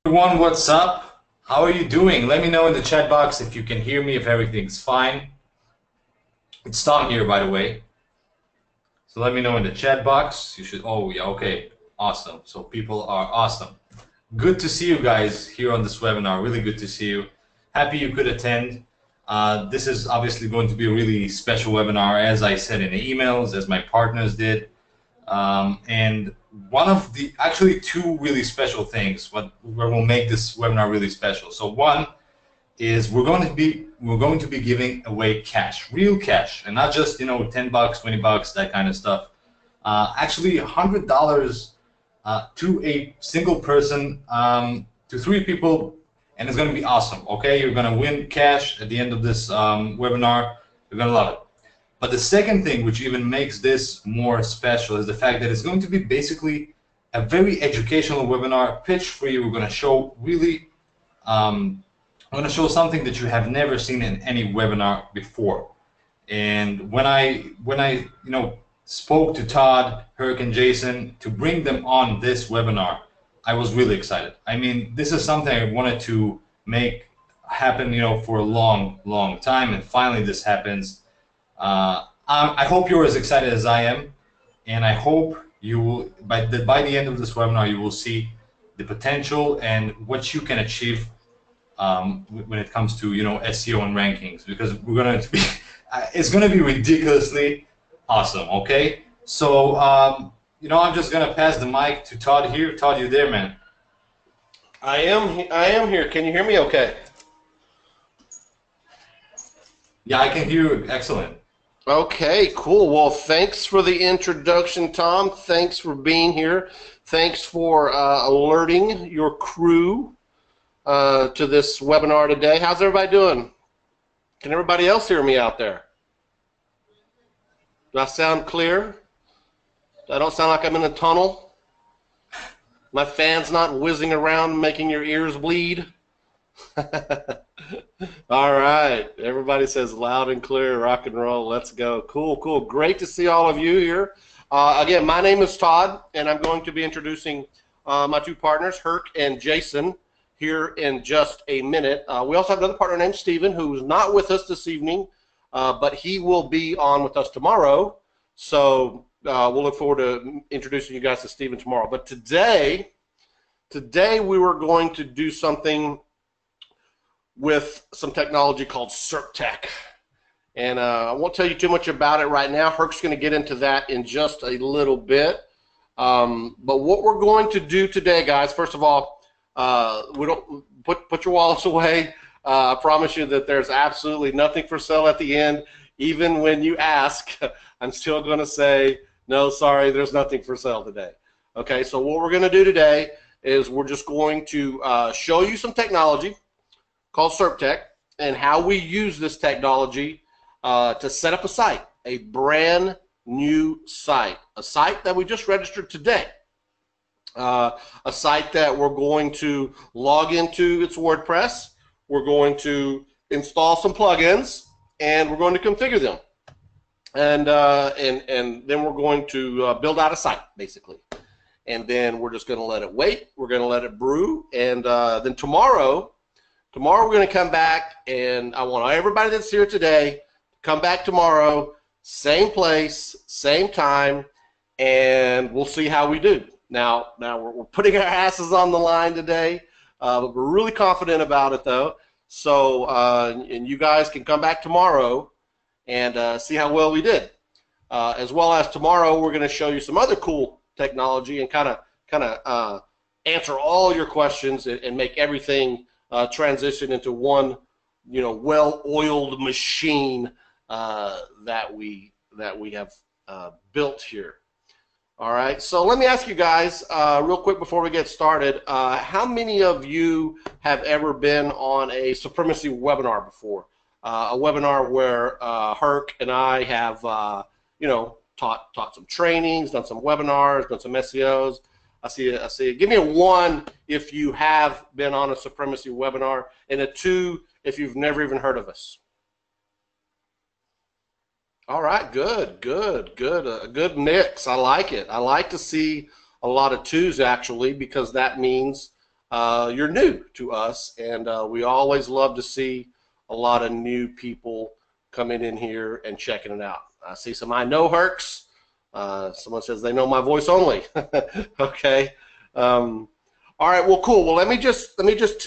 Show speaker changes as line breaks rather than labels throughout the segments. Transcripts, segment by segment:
Everyone, what's up? How are you doing? Let me know in the chat box if you can hear me, if everything's fine. It's Tom here, by the way. So let me know in the chat box. You should, oh yeah, okay, awesome. So people are awesome. Good to see you guys here on this webinar. Really good to see you. Happy you could attend. This is obviously going to be a really special webinar, as I said in the emails, as my partners did. And one of the, actually two really special things what will make this webinar really special. So one is we're going to be giving away cash, real cash, and not just 10 bucks, 20 bucks, that kind of stuff. Actually $100 to a single person, to 3 people, and it's going to be awesome. Okay, you're going to win cash at the end of this webinar. You're going to love it. But the second thing, which even makes this more special, is the fact that it's going to be basically a very educational webinar, pitch free. We're going to show really, I'm going to show something that you have never seen in any webinar before. And when I spoke to Todd, Herc, and Jason to bring them on this webinar, I was really excited. I mean, this is something I wanted to make happen, for a long, long time, and finally this happens. I hope you're as excited as I am, and I hope you will, by the end of this webinar, you will see the potential and what you can achieve when it comes to SEO and rankings, because we're going to be it's going to be ridiculously awesome. Okay, so I'm just going to pass the mic to Todd here. Todd, you there, man?
I am here. Can you hear me okay?
Yeah, I can hear you. Excellent.
Okay, cool. Well, thanks for the introduction, Tom. Thanks for being here. Thanks for alerting your crew to this webinar today. How's everybody doing? Can everybody else hear me out there? Do I sound clear? I don't sound like I'm in a tunnel? My fan's not whizzing around making your ears bleed? All right, everybody says loud and clear, rock and roll, let's go. Cool, cool. Great to see all of you here. Again, my name is Todd, and I'm going to be introducing my two partners, Herc and Jason, here in just a minute. We also have another partner named Steven, who's not with us this evening, but he will be on with us tomorrow. So we'll look forward to introducing you guys to Steven tomorrow. But today we were going to do something with some technology called SERPtech. And I won't tell you too much about it right now. Herc's going to get into that in just a little bit. But what we're going to do today, guys, first of all, we don't put your wallets away. I promise you that there's absolutely nothing for sale at the end. Even when you ask, I'm still going to say, no, sorry, there's nothing for sale today. Okay, so what we're going to do today is we're just going to show you some technology called SERPtech and how we use this technology to set up a site, a brand new site, a site that we just registered today, a site that we're going to log into its WordPress, we're going to install some plugins, and we're going to configure them, and then we're going to build out a site, basically. And then we're just going to let it wait, we're going to let it brew, and then tomorrow we're going to come back, and I want everybody that's here today to come back tomorrow, same place, same time, and we'll see how we do. Now we're putting our asses on the line today, but we're really confident about it, though. So, and you guys can come back tomorrow and see how well we did. As well as tomorrow, we're going to show you some other cool technology and kind of answer all your questions and make everything transition into one, well-oiled machine that we have built here. All right. So let me ask you guys real quick before we get started. How many of you have ever been on a Supremacy webinar before? A webinar where Herc and I have, taught some trainings, done some webinars, done some SEOs. I see. Give me a 1 if you have been on a Supremacy webinar, and a 2 if you've never even heard of us. All right, good. A good mix. I like it. I like to see a lot of 2s actually, because that means you're new to us, and we always love to see a lot of new people coming in here and checking it out. I see some I know Hercs. Someone says they know my voice only. Okay. All right. Well, cool. Well, let me just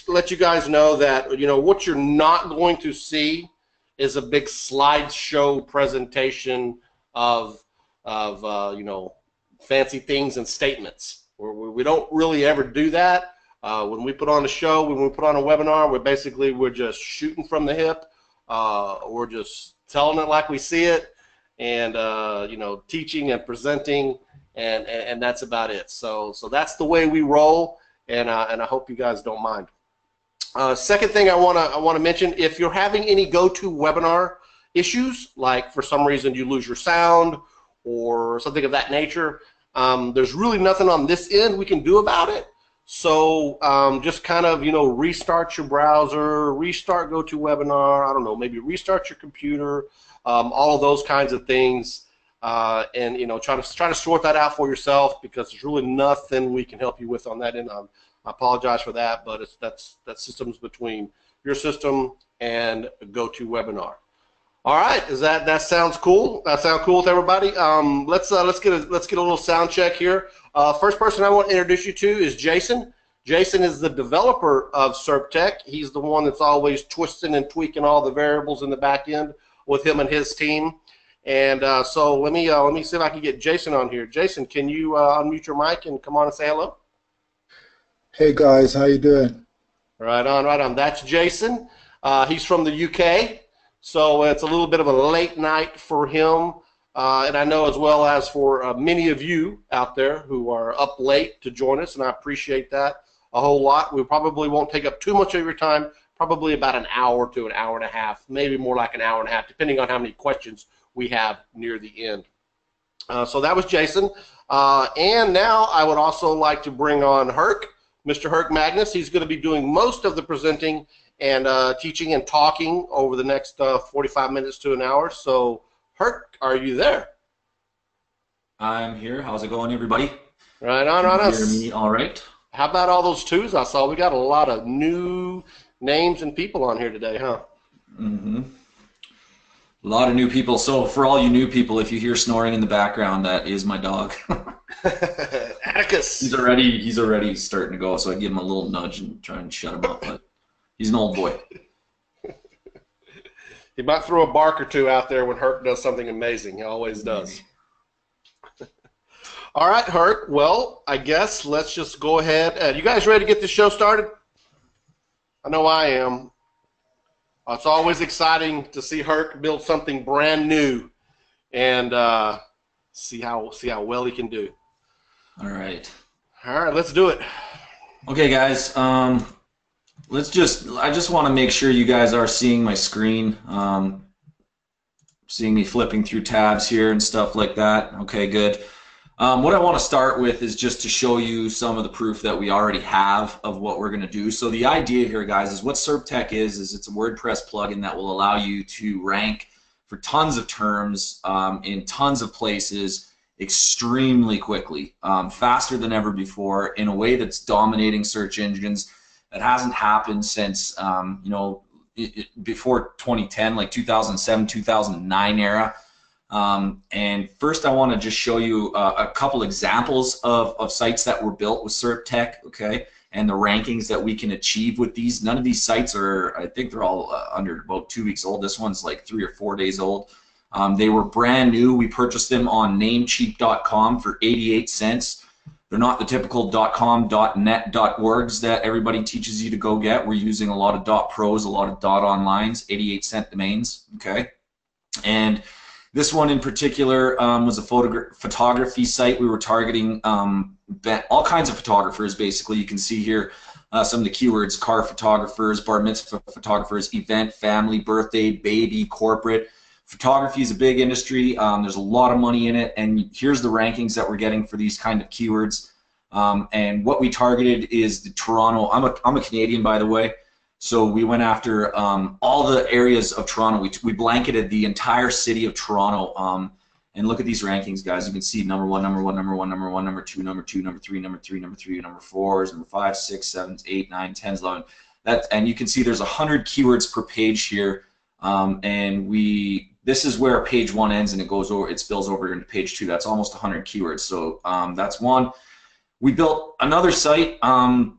let you guys know that what you're not going to see is a big slideshow presentation of fancy things and statements. We don't really ever do that. When we put on a show, when we put on a webinar, we're just shooting from the hip. We're just telling it like we see it, and teaching and presenting, and that's about it. So that's the way we roll, and I hope you guys don't mind. Second thing I want to mention, if you're having any GoToWebinar issues, like for some reason you lose your sound or something of that nature, there's really nothing on this end we can do about it. So just kind of restart your browser, restart GoToWebinar, I don't know, maybe restart your computer, all of those kinds of things, and try to sort that out for yourself, because there's really nothing we can help you with on that end. I apologize for that, but that's systems between your system and GoToWebinar. All right, that sounds cool? That sound cool with everybody? Let's get a little sound check here. First person I want to introduce you to is Jason. Jason is the developer of SERPtech. He's the one that's always twisting and tweaking all the variables in the back end with him and his team. And so let me see if I can get Jason on here. Jason, can you unmute your mic and come on and say hello?
Hey guys, how you doing?
Right on, right on. That's Jason. He's from the UK, so it's a little bit of a late night for him. And I know as well as for many of you out there who are up late to join us, and I appreciate that a whole lot. We probably won't take up too much of your time, probably about an hour to an hour and a half, maybe more like an hour and a half, depending on how many questions we have near the end. So that was Jason. And now I would also like to bring on Herc, Mr. Herc Magnus. He's going to be doing most of the presenting and teaching and talking over the next 45 minutes to an hour. So Herc, are you there?
I'm here. How's it going, everybody?
Right on, right on.
Hear me all right?
How about all those twos I saw? We got a lot of new names and people on here today, huh?
Mm-hmm. A lot of new people. So for all you new people, if you hear snoring in the background, that is my dog.
Atticus.
He's already starting to go, so I give him a little nudge and try and shut him up, but he's an old boy.
He might throw a bark or two out there when Herc does something amazing. He always does. All right, Herc. Well, I guess let's just go ahead. You guys ready to get this show started? I know I am. It's always exciting to see Herc build something brand new and see how well he can do.
All right.
All right, let's do it.
Okay, guys. I just want to make sure you guys are seeing my screen, seeing me flipping through tabs here and stuff like that. Okay, good. What I want to start with is just to show you some of the proof that we already have of what we're going to do. So the idea here, guys, is what SERPtech is it's a WordPress plugin that will allow you to rank for tons of terms in tons of places extremely quickly, faster than ever before, in a way that's dominating search engines. That hasn't happened since before 2010, like 2007, 2009 era. And first I want to just show you a couple examples of sites that were built with SERPtech, okay, and the rankings that we can achieve with these. None of these sites are, I think they're all under about 2 weeks old. This one's like 3 or 4 days old. They were brand new. We purchased them on namecheap.com for 88 cents. They're not the typical .com, .net, .orgs that everybody teaches you to go get. We're using a lot of .pros, a lot of .onlines, 88-cent domains, okay? And this one in particular was a photography site. We were targeting all kinds of photographers, basically. You can see here some of the keywords: car photographers, bar mitzvah photographers, event, family, birthday, baby, corporate. Photography is a big industry. There's a lot of money in it, and here's the rankings that we're getting for these kind of keywords. And what we targeted is the Toronto. I'm a Canadian, by the way, so we went after all the areas of Toronto. We blanketed the entire city of Toronto, And look at these rankings, guys. You can see number one, number one, number one, number one, number two, number two, number three, number three, number three, number fours, number 5, 6, 7, 8, 9, 10, 11. And you can see there's 100 keywords per page here. This is where page 1 ends, and it spills over into page 2. That's almost 100 keywords. So that's one. We built another site,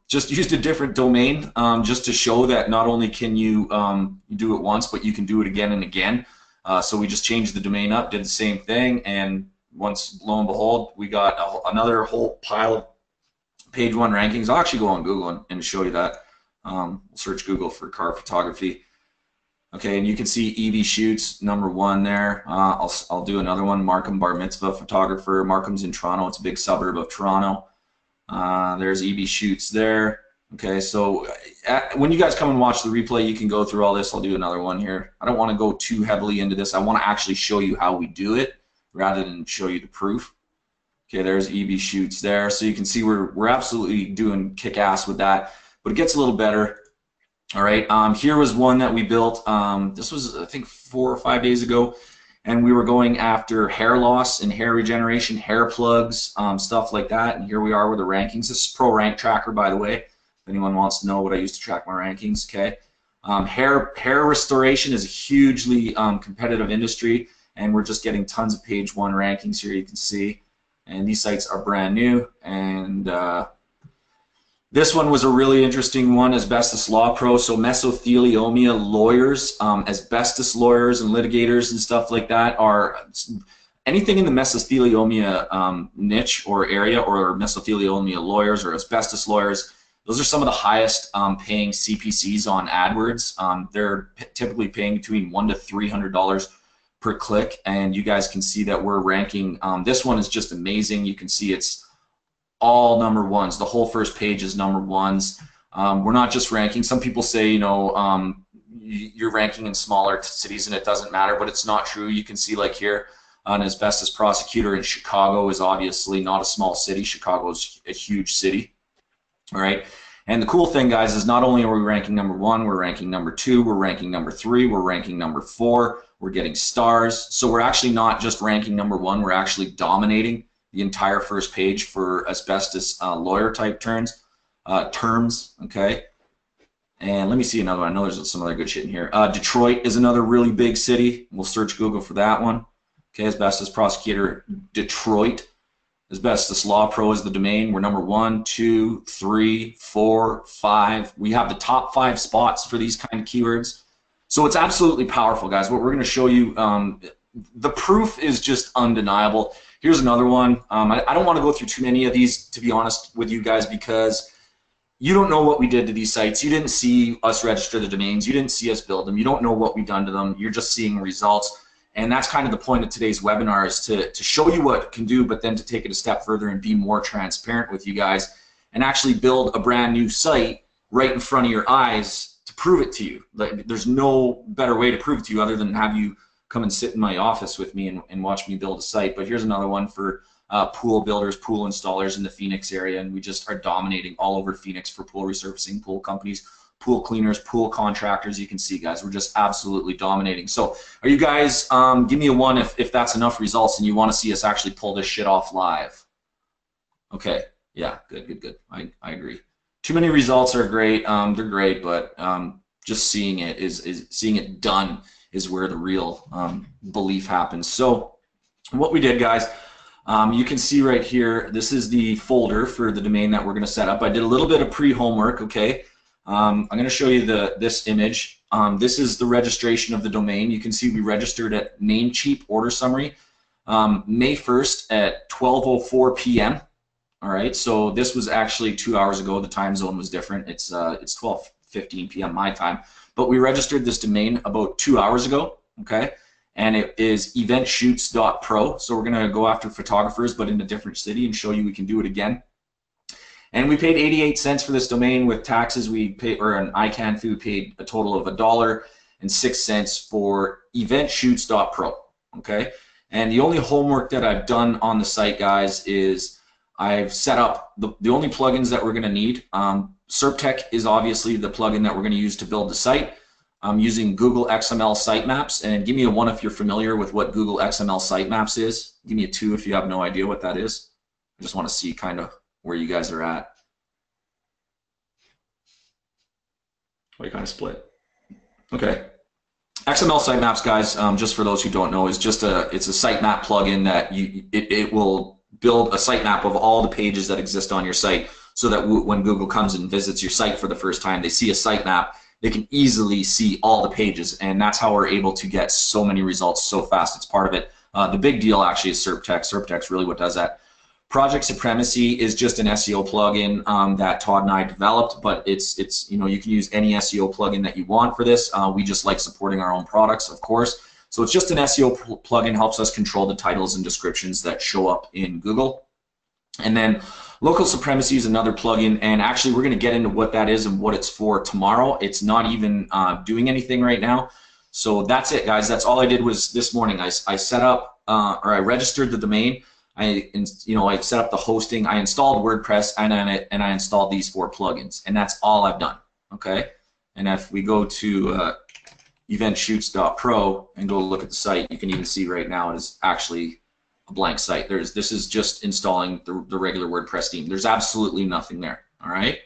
just used a different domain, just to show that not only can you do it once, but you can do it again and again. So we just changed the domain up, did the same thing, and once, lo and behold, we got another whole pile of page 1 rankings. I'll actually go on Google and show you that. Search Google for car photography. Okay, and you can see EV Shoots, number 1 there. I'll do another one, Markham Bar Mitzvah Photographer. Markham's in Toronto. It's a big suburb of Toronto. There's EV Shoots there. Okay, so when you guys come and watch the replay, you can go through all this. I'll do another one here. I don't want to go too heavily into this. I want to actually show you how we do it rather than show you the proof. Okay, there's EV Shoots there. So you can see we're absolutely doing kick-ass with that, but it gets a little better. All right, here was one that we built. This was, I think, 4 or 5 days ago, and we were going after hair loss and hair regeneration, hair plugs, stuff like that. And here we are with the rankings. This is Pro Rank Tracker, by the way. If anyone wants to know what I use to track my rankings, okay. Hair restoration is a hugely competitive industry, and we're just getting tons of page 1 rankings here. You can see, and these sites are brand new. And this one was a really interesting one, Asbestos Law Pro. So mesothelioma lawyers, asbestos lawyers and litigators and stuff like that are anything in the mesothelioma niche or area, or mesothelioma lawyers or asbestos lawyers. Those are some of the highest paying CPCs on AdWords. They're typically paying between $100 to $300 per click, and you guys can see that we're ranking. This one is just amazing. You can see it's all number 1s. The whole first page is number 1s. We're not just ranking. Some people say, you know, you're ranking in smaller cities and it doesn't matter, but it's not true. You can see, like here, an asbestos prosecutor in Chicago is obviously not a small city. Chicago is a huge city. All right, and the cool thing, guys, is not only are we ranking number 1, we're ranking number 2, we're ranking number 3, we're ranking number 4, we're getting stars. So we're actually not just ranking number 1, we're actually dominating the entire first page for asbestos lawyer type terms. Okay. And let me see another one. I know there's some other good shit in here. Detroit is another really big city. We'll search Google for that one. Okay, asbestos prosecutor, Detroit. Asbestos Law Pro is the domain. We're number 1, 2, 3, 4, 5. We have the top 5 spots for these kind of keywords. So it's absolutely powerful, guys. What we're going to show you, the proof is just undeniable. Here's another one. I don't want to go through too many of these, to be honest with you guys, because you don't know what we did to these sites. You didn't see us register the domains. You didn't see us build them. You don't know what we've done to them. You're just seeing results. And that's kind of the point of today's webinar, is to show you what it can do, but then to take it a step further and be more transparent with you guys and actually build a brand new site right in front of your eyes to prove it to you. Like, there's no better way to prove it to you other than have you come and sit in my office with me and watch me build a site. But here's another one for pool builders, pool installers in the Phoenix area, and we just are dominating all over Phoenix for pool resurfacing, pool companies, pool cleaners, pool contractors. You can see, guys, we're just absolutely dominating. So are you guys, give me a 1 if that's enough results and you want to see us actually pull this shit off live. Okay, yeah, good. I agree. Too many results are great. They're great, but just seeing it seeing it done is where the real belief happens. So what we did, guys, you can see right here, this is the folder for the domain that we're going to set up. I did a little bit of pre-homework, okay? I'm going to show you this image. This is the registration of the domain. You can see we registered at Namecheap Order Summary May 1st at 12:04 p.m. All right, so this was actually 2 hours ago. The time zone was different. It's 12:15 p.m. my time. But we registered this domain about 2 hours ago, okay? And it is eventshoots.pro. So we're going to go after photographers, but in a different city, and show you we can do it again. And we paid 88 cents for this domain with taxes. We paid, or an ICANN fee, we paid a total of $1.06 for eventshoots.pro, okay? And the only homework that I've done on the site, guys, is I've set up the only plugins that we're going to need. SERPtech is obviously the plugin that we're going to use to build the site. using Google XML sitemaps. And give me a 1 if you're familiar with what Google XML sitemaps is. Give me a 2 if you have no idea what that is. I just want to see kind of where you guys are at. Oh, you kind of split. Okay. XML sitemaps, guys, just for those who don't know, is just it's a sitemap plugin that it will build a sitemap of all the pages that exist on your site, so that when Google comes and visits your site for the first time, they see a sitemap, they can easily see all the pages, and that's how we're able to get so many results so fast. It's part of it. The big deal actually is SERPtech. SERPtech's really what does that. Project Supremacy is just an SEO plugin that Todd and I developed, but it's you know, you can use any SEO plugin that you want for this. We just like supporting our own products, of course. So it's just an SEO plugin, helps us control the titles and descriptions that show up in Google. And then Local Supremacy is another plugin, and actually we're going to get into what that is and what it's for tomorrow. It's not even doing anything right now. So that's it, guys. That's all I did was this morning. I set up or I registered the domain. I set up the hosting. I installed WordPress, and I installed these 4 plugins, and that's all I've done. Okay. And if we go to eventshoots.pro and go look at the site, you can even see right now it is actually a blank site. This is just installing the regular WordPress theme. There's absolutely nothing there. All right.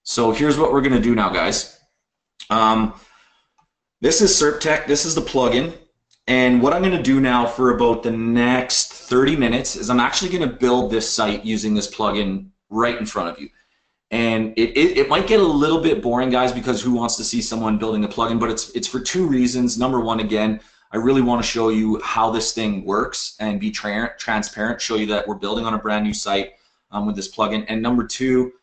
So here's what we're going to do now, guys. This is SERPtech. This is the plugin. And what I'm going to do now for about the next 30 minutes is I'm actually going to build this site using this plugin right in front of you. And it might get a little bit boring, guys, because who wants to see someone building a plugin? But it's for 2 reasons. Number one, again, I really want to show you how this thing works and be transparent, show you that we're building on a brand new site with this plugin. And number 2,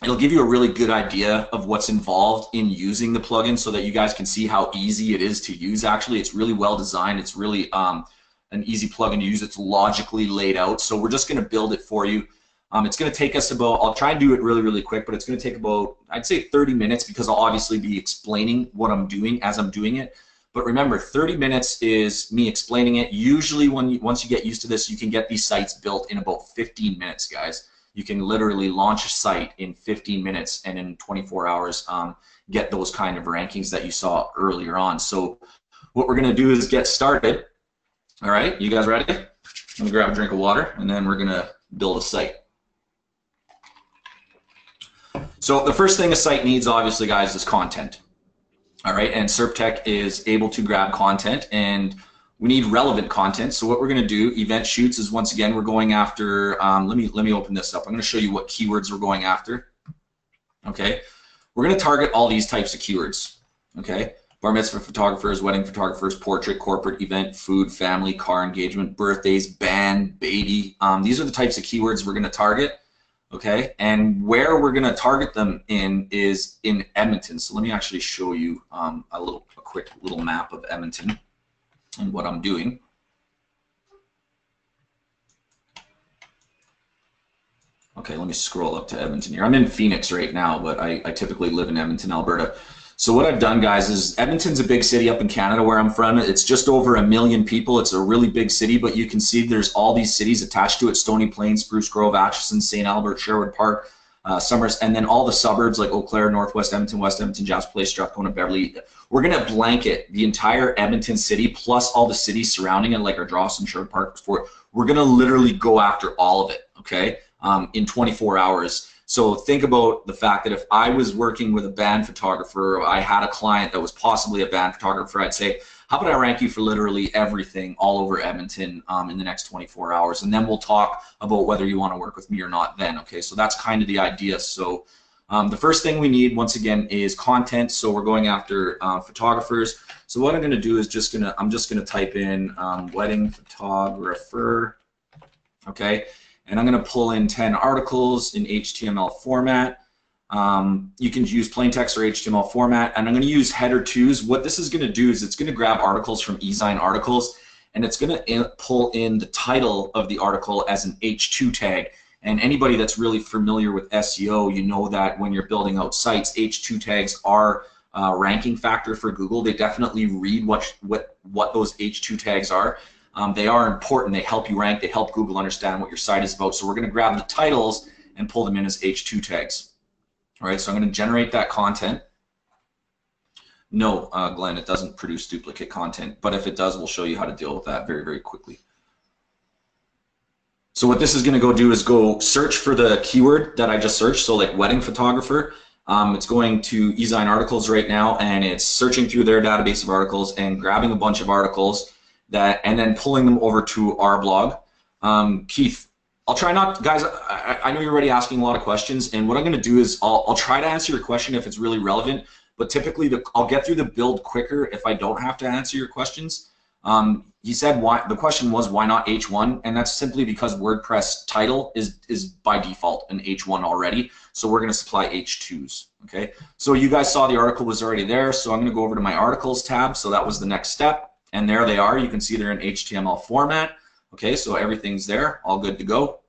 it'll give you a really good idea of what's involved in using the plugin, so that you guys can see how easy it is to use. Actually, it's really well designed. It's really an easy plugin to use. It's logically laid out. So we're just going to build it for you. It's going to take us about, I'll try and do it really, really quick, but it's going to take about, I'd say 30 minutes, because I'll obviously be explaining what I'm doing as I'm doing it. But remember, 30 minutes is me explaining it. Usually once you get used to this, you can get these sites built in about 15 minutes, guys. You can literally launch a site in 15 minutes and in 24 hours get those kind of rankings that you saw earlier on. So what we're going to do is get started. All right, you guys ready? I'm going to grab a drink of water, and then we're going to build a site. So the first thing a site needs, obviously, guys, is content. All right, and SERPtech is able to grab content, and we need relevant content. So what we're going to do, event shoots, is once again we're going after. Let me open this up. I'm going to show you what keywords we're going after. Okay, we're going to target all these types of keywords. Okay, bar mitzvah photographers, wedding photographers, portrait, corporate, event, food, family, car engagement, birthdays, band, baby. These are the types of keywords we're going to target. Okay, and where we're going to target them in is in Edmonton. So let me actually show you a quick little map of Edmonton and what I'm doing. Okay, let me scroll up to Edmonton here. I'm in Phoenix right now, but I typically live in Edmonton, Alberta. So what I've done, guys, is Edmonton's a big city up in Canada where I'm from. It's just over 1 million people. It's a really big city, but you can see there's all these cities attached to it: Stony Plain, Spruce Grove, Atchison, St. Albert, Sherwood Park, Somers, and then all the suburbs like Eau Claire, Northwest Edmonton, West Edmonton, Jasper Place, Strathcona, Beverly. We're going to blanket the entire Edmonton city plus all the cities surrounding it, like our Drawson, Sherwood Park. We're going to literally go after all of it, okay, in 24 hours. So think about the fact that if I was working with a band photographer, or I had a client that was possibly a band photographer, I'd say, how about I rank you for literally everything all over Edmonton in the next 24 hours? And then we'll talk about whether you want to work with me or not then, okay? So that's kind of the idea. So the first thing we need, once again, is content. So we're going after photographers. So what I'm going to do is I'm just going to type in wedding photographer, okay? And I'm going to pull in 10 articles in HTML format. You can use plain text or HTML format, and I'm going to use header twos. What this is going to do is it's going to grab articles from eZine articles, and it's going to pull in the title of the article as an H2 tag. And anybody that's really familiar with SEO, you know that when you're building out sites, H2 tags are a ranking factor for Google. They definitely read what those H2 tags are. They are important. They help you rank. They help Google understand what your site is about. So we're going to grab the titles and pull them in as H2 tags. All right, so I'm going to generate that content. No, Glenn, it doesn't produce duplicate content, but if it does, we'll show you how to deal with that very, very quickly. So what this is going to go do is go search for the keyword that I just searched, so like wedding photographer. It's going to eZine articles right now, and it's searching through their database of articles and grabbing a bunch of articles and then pulling them over to our blog. Keith, I'll try not, guys, I know you're already asking a lot of questions, and what I'm going to do is I'll try to answer your question if it's really relevant, but typically I'll get through the build quicker if I don't have to answer your questions. He said the question was why not H1, and that's simply because WordPress title is by default an H1 already, so we're going to supply H2s. Okay, so you guys saw the article was already there, so I'm going to go over to my articles tab. So that was the next step, and there they are. You can see they're in HTML format. Okay, so everything's there, all good to go.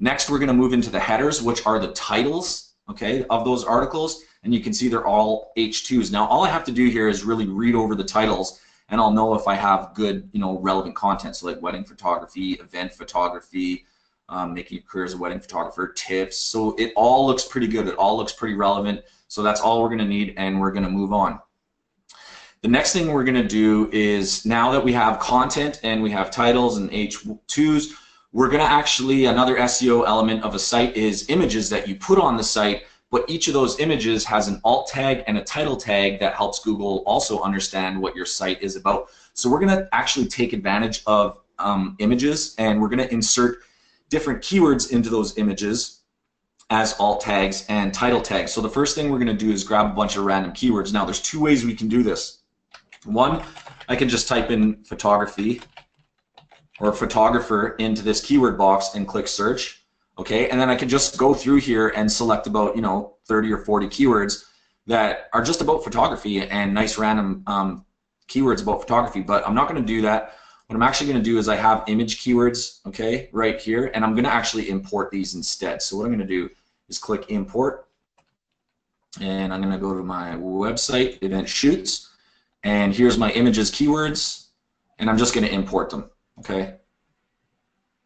Next, we're going to move into the headers, which are the titles, okay, of those articles, and you can see they're all H2s. Now, all I have to do here is really read over the titles, and I'll know if I have good, relevant content, so like wedding photography, event photography, making your career as a wedding photographer, tips. So it all looks pretty good. It all looks pretty relevant. So that's all we're going to need, and we're going to move on. The next thing we're going to do is, now that we have content and we have titles and H2s, we're going to actually, another SEO element of a site is images that you put on the site, but each of those images has an alt tag and a title tag that helps Google also understand what your site is about. So we're going to actually take advantage of images, and we're going to insert different keywords into those images as alt tags and title tags. So the first thing we're going to do is grab a bunch of random keywords. Now, there's two ways we can do this. One, I can just type in photography or photographer into this keyword box and click search, okay? And then I can just go through here and select about 30 or 40 keywords that are just about photography and nice random keywords about photography. But I'm not going to do that. What I'm actually going to do is I have image keywords, okay, right here, and I'm going to actually import these instead. So what I'm going to do is click import, and I'm going to go to my website, event shoots, and here's my images keywords, and I'm just going to import them, okay?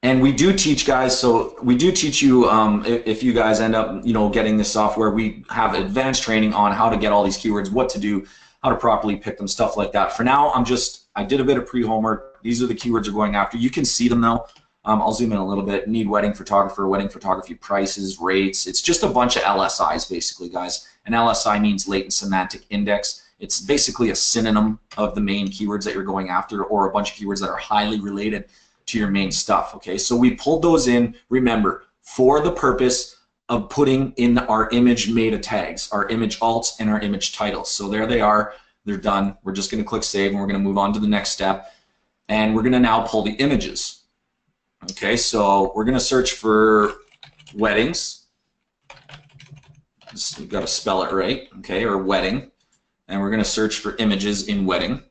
And we do teach, guys, so we do teach you, if you guys end up getting this software, we have advanced training on how to get all these keywords, what to do, how to properly pick them, stuff like that. For now, I did a bit of pre-homework. These are the keywords we're going after. You can see them though. I'll zoom in a little bit. Need wedding photographer, wedding photography prices, rates. It's just a bunch of LSIs basically, guys. An LSI means latent semantic index. It's basically a synonym of the main keywords that you're going after, or a bunch of keywords that are highly related to your main stuff, okay? So we pulled those in, remember, for the purpose of putting in our image meta tags, our image alts and our image titles. So there they are, they're done. We're just gonna click save, and we're gonna move on to the next step, and we're gonna now pull the images. Okay, so we're gonna search for weddings. You've gotta spell it right, okay, or wedding. And we're gonna search for images in wedding.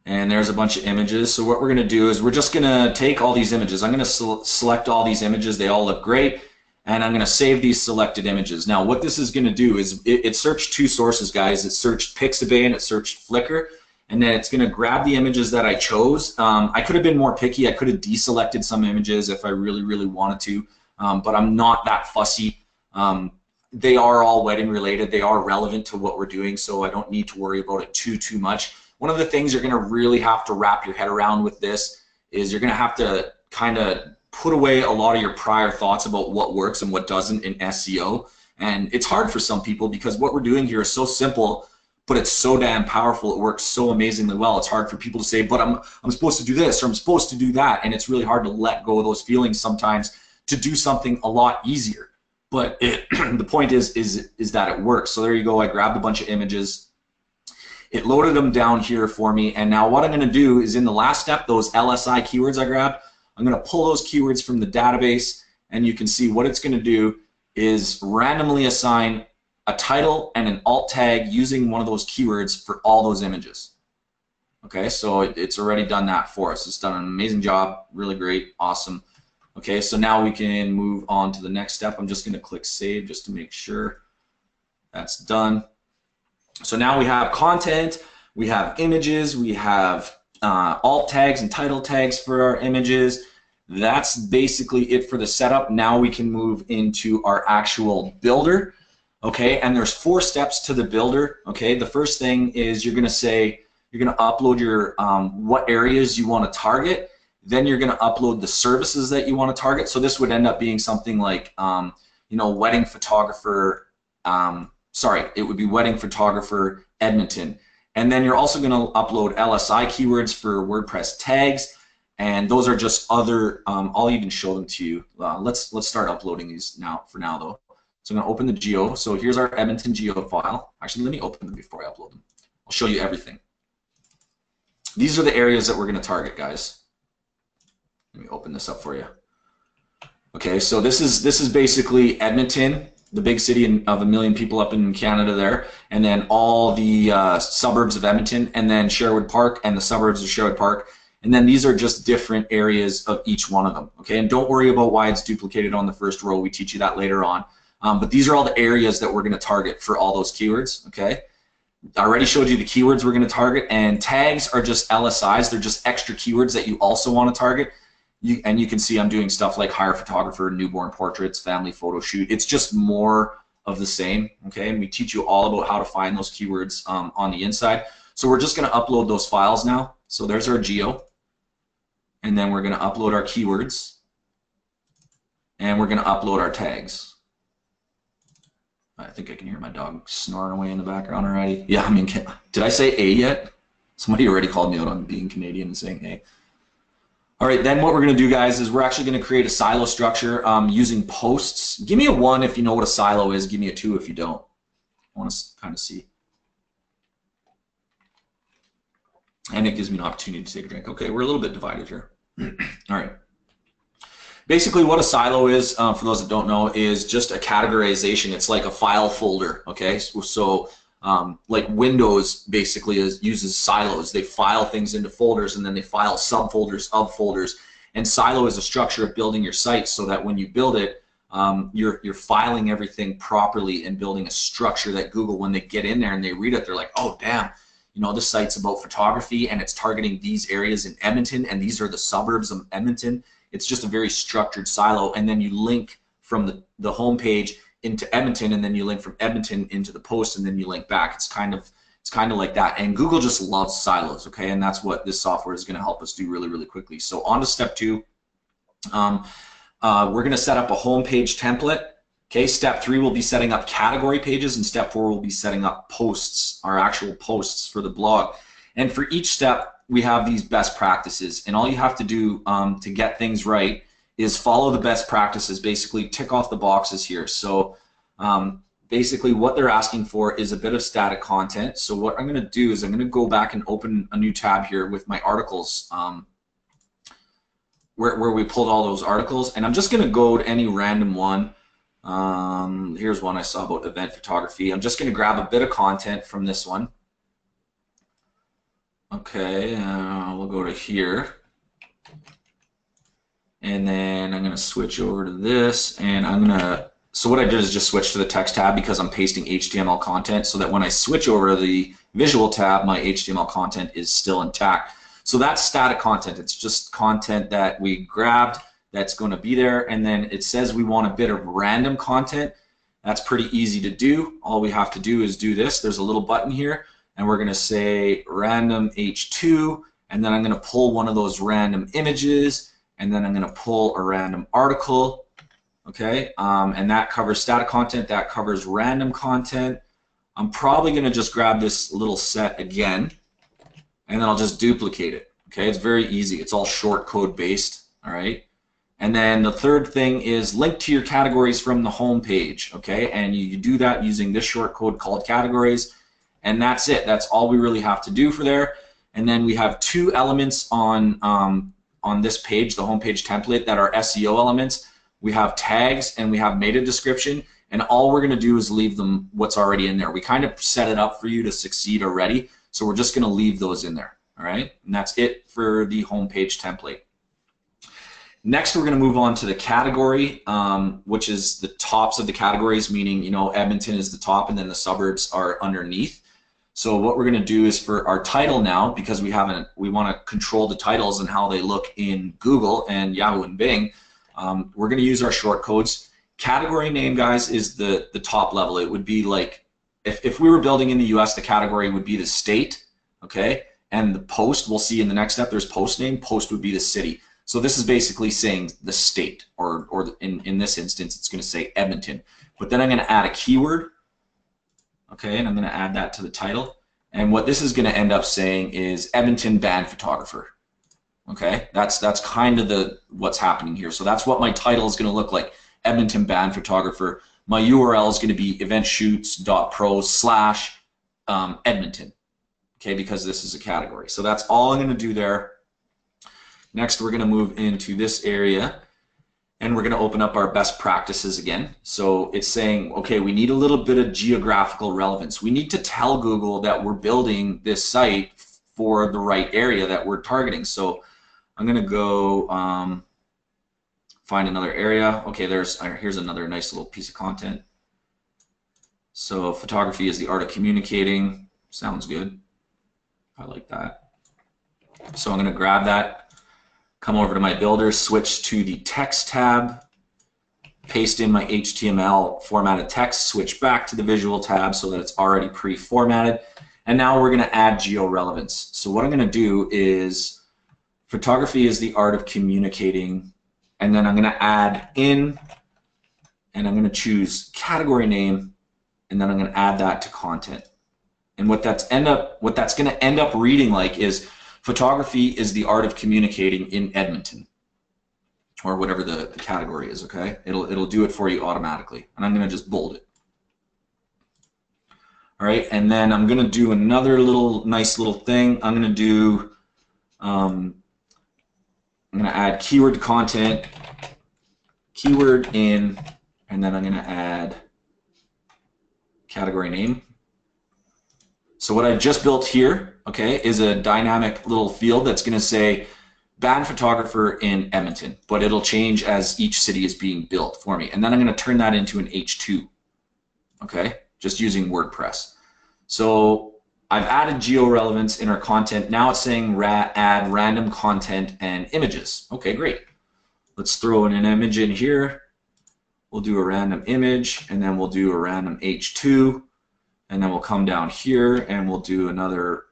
And there's a bunch of images. So what we're going to do is we're just going to take all these images. I'm going to select all these images. They all look great. And I'm going to save these selected images. Now what this is going to do is it searched two sources, guys. It searched Pixabay and it searched Flickr. And then it's going to grab the images that I chose. I could have been more picky. I could have deselected some images if I really, really wanted to. But I'm not that fussy. They are all wedding related. They are relevant to what we're doing. So I don't need to worry about it too much. One of the things you're going to really have to wrap your head around with this is you're going to have to kind of put away a lot of your prior thoughts about what works and what doesn't in SEO. And it's hard for some people because what we're doing here is so simple, but it's so damn powerful. It works so amazingly well. It's hard for people to say, but I'm supposed to do this or I'm supposed to do that. And it's really hard to let go of those feelings sometimes to do something a lot easier. But the point is that it works. So there you go. I grabbed a bunch of images. It loaded them down here for me, and now what I'm going to do is in the last step, those LSI keywords I grabbed, I'm going to pull those keywords from the database, and you can see what it's going to do is randomly assign a title and an alt tag using one of those keywords for all those images. Okay, so it's already done that for us. It's done an amazing job, really great, awesome. Okay, so now we can move on to the next step. I'm just going to click save just to make sure that's done. So now we have content, we have images, we have alt tags and title tags for our images. That's basically it for the setup. Now we can move into our actual builder. Okay, and there's 4 steps to the builder. Okay, the first thing is you're going to say, you're going to upload your what areas you want to target. Then you're going to upload the services that you want to target. So this would end up being something like, you know, wedding photographer. Sorry, it would be wedding photographer Edmonton. And then you're also going to upload LSI keywords for WordPress tags. And those are just other. I'll even show them to you. Let's start uploading these now. For now, though. So I'm going to open the geo. So here's our Edmonton geo file. Actually, let me open them before I upload them. I'll show you everything. These are the areas that we're going to target, guys. Let me open this up for you. Okay, so this is basically Edmonton, the big city of 1 million people up in Canada there, and then all the suburbs of Edmonton, and then Sherwood Park and the suburbs of Sherwood Park. And then these are just different areas of each one of them. Okay, and don't worry about why it's duplicated on the first row. We teach you that later on. But these are all the areas that we're going to target for all those keywords. Okay, I already showed you the keywords we're going to target, and tags are just LSIs. They're just extra keywords that you also want to target. And you can see I'm doing stuff like hire photographer, newborn portraits, family photo shoot. It's just more of the same. Okay, and we teach you all about how to find those keywords on the inside. So we're just going to upload those files now. So there's our geo, and then we're going to upload our keywords, and we're going to upload our tags. I think I can hear my dog snoring away in the background already. Yeah, I mean, did I say A yet? Somebody already called me out on being Canadian and saying A. All right, then what we're going to do, guys, is we're actually going to create a silo structure using posts. Give me a 1 if you know what a silo is. Give me a 2 if you don't. I want to kind of see. And it gives me an opportunity to take a drink. Okay, we're a little bit divided here. All right. Basically, what a silo is, for those that don't know, is just a categorization. It's like a file folder, okay? So like Windows basically uses silos. They file things into folders, and then they file subfolders of folders. And silo is a structure of building your site so that when you build it, you're filing everything properly and building a structure that Google, when they get in there and they read it, they're like, oh, damn. You know, this site's about photography, and it's targeting these areas in Edmonton, and these are the suburbs of Edmonton. It's just a very structured silo, and then you link from the home page into Edmonton, and then you link from Edmonton into the post, and then you link back. It's kind of like that, and Google just loves silos, okay? And that's what this software is going to help us do really, really quickly. So on to step 2. We're going to set up a home page template. Okay, step 3 will be setting up category pages, and step 4 will be setting up posts, our actual posts for the blog. And for each step, we have these best practices, and all you have to do to get things right is follow the best practices. Basically, tick off the boxes here. So basically, what they're asking for is a bit of static content. So what I'm going to do is I'm going to go back and open a new tab here with my articles, where we pulled all those articles, and I'm just going to go to any random one. Here's one I saw about event photography. I'm just going to grab a bit of content from this one. Okay, we'll go to here, and then I'm going to switch over to this, and so what I did is just switch to the text tab because I'm pasting HTML content, so that when I switch over to the visual tab, my HTML content is still intact. So that's static content. It's just content that we grabbed that's going to be there, and then it says we want a bit of random content. That's pretty easy to do. All we have to do is do this. There's a little button here, and we're going to say random H2, and then I'm going to pull one of those random images, and then I'm going to pull a random article, okay? And that covers static content, that covers random content. I'm probably going to just grab this little set again, and then I'll just duplicate it, okay? It's very easy. It's all short code based, all right? And then the third thing is link to your categories from the home page, okay? And you do that using this short code called categories. And that's it. That's all we really have to do for there. And then we have 2 elements on this page, the homepage template, that are SEO elements. We have tags and we have meta description. And all we're going to do is leave them what's already in there. We kind of set it up for you to succeed already. So we're just going to leave those in there. All right. And that's it for the homepage template. Next, we're going to move on to the category, which is the tops of the categories, meaning, you know, Edmonton is the top and then the suburbs are underneath. So what we're going to do is for our title now, because we want to control the titles and how they look in Google and Yahoo and Bing, we're going to use our short codes. category name, guys, is the top level. It would be like, if we were building in the US, the category would be the state, okay? And the post, we'll see in the next step, there's post name. Post would be the city. So this is basically saying the state, or in this instance, it's going to say Edmonton. But then I'm going to add a keyword, okay, and I'm going to add that to the title. And what this is going to end up saying is Edmonton band photographer. Okay, that's kind of what's happening here. So that's what my title is going to look like, Edmonton band photographer. My URL is going to be eventshoots.pro/Edmonton. Okay, because this is a category. So that's all I'm going to do there. Next, we're going to move into this area, and we're going to open up our best practices again. So it's saying, okay, we need a little bit of geographical relevance. We need to tell Google that we're building this site for the right area that we're targeting. So I'm going to go find another area. Okay, here's another nice little piece of content. So photography is the art of communicating. Sounds good. I like that. So I'm going to grab that, come over to my builder, switch to the text tab, paste in my HTML formatted text, switch back to the visual tab so that it's already pre-formatted. And now we're going to add geo-relevance. So what I'm going to do is, photography is the art of communicating, and then I'm going to add in, and I'm going to choose category name, and then I'm going to add that to content. And what that's going to end up reading like is, photography is the art of communicating in Edmonton, or whatever the category is. Okay, it'll do it for you automatically, and I'm going to just bold it. All right, and then I'm going to do another nice little thing. I'm going to do I'm going to add keyword to content, keyword in, and then I'm going to add category name. So what I've just built here, okay, is a dynamic little field that's going to say band photographer in Edmonton, but it'll change as each city is being built for me. And then I'm going to turn that into an H2, okay, just using WordPress. So I've added geo-relevance in our content. Now it's saying add random content and images. Okay, great. Let's throw in an image in here. We'll do a random image, and then we'll do a random H2, and then we'll come down here and we'll do another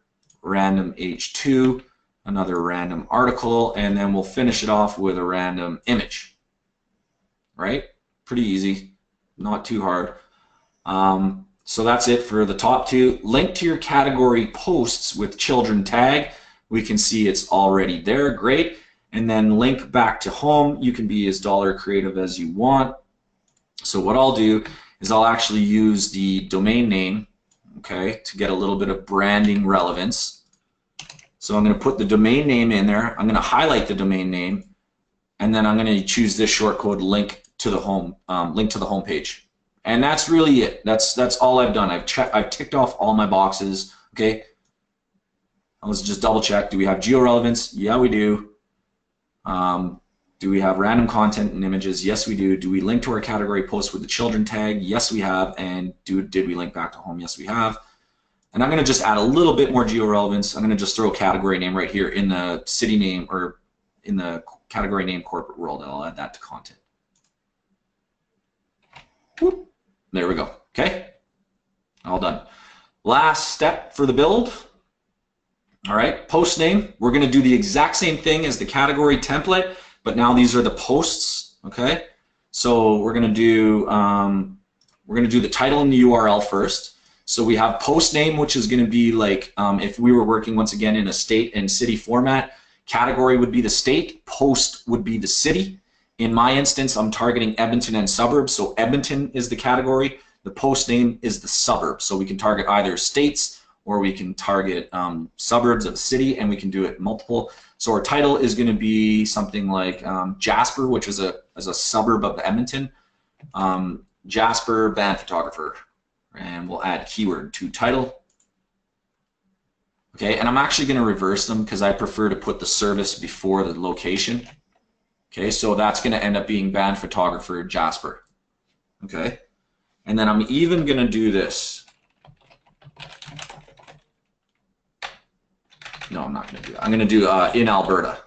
random H2, another random article, and then we'll finish it off with a random image. Right? Pretty easy, not too hard. So that's it for the top two. Link to your category posts with children tag. We can see it's already there. Great. And then link back to home. You can be as dollar creative as you want. So what I'll do is I'll actually use the domain name, okay, to get a little bit of branding relevance. So I'm going to put the domain name in there. I'm going to highlight the domain name, and then I'm going to choose this short code link to the home, link to the home page. And that's really it. That's all I've done. I've ticked off all my boxes. Okay. Let's just double check. Do we have geo-relevance? Yeah, we do. Do we have random content and images? Yes, we do. Do we link to our category post with the children tag? Yes, we have. And did we link back to home? Yes, we have. And I'm going to just add a little bit more geo-relevance. I'm going to just throw a category name right here in the city name, or in the category name corporate world, and I'll add that to content. Whoop. There we go. Okay, all done. Last step for the build. All right, post name. We're going to do the exact same thing as the category template, but now these are the posts. Okay, so we're going to do the title and the URL first. So we have post name, which is going to be like if we were working once again in a state and city format. Category would be the state. Post would be the city. In my instance, I'm targeting Edmonton and suburbs, so Edmonton is the category. The post name is the suburb, so we can target either states or we can target suburbs of a city, and we can do it multiple. So our title is going to be something like Jasper, which is a suburb of Edmonton. Jasper band photographer, and we'll add keyword to title. Okay, and I'm actually going to reverse them because I prefer to put the service before the location. Okay, so that's going to end up being band photographer Jasper. Okay, and then I'm even going to do this. No, I'm not going to do that. I'm going to do in Alberta.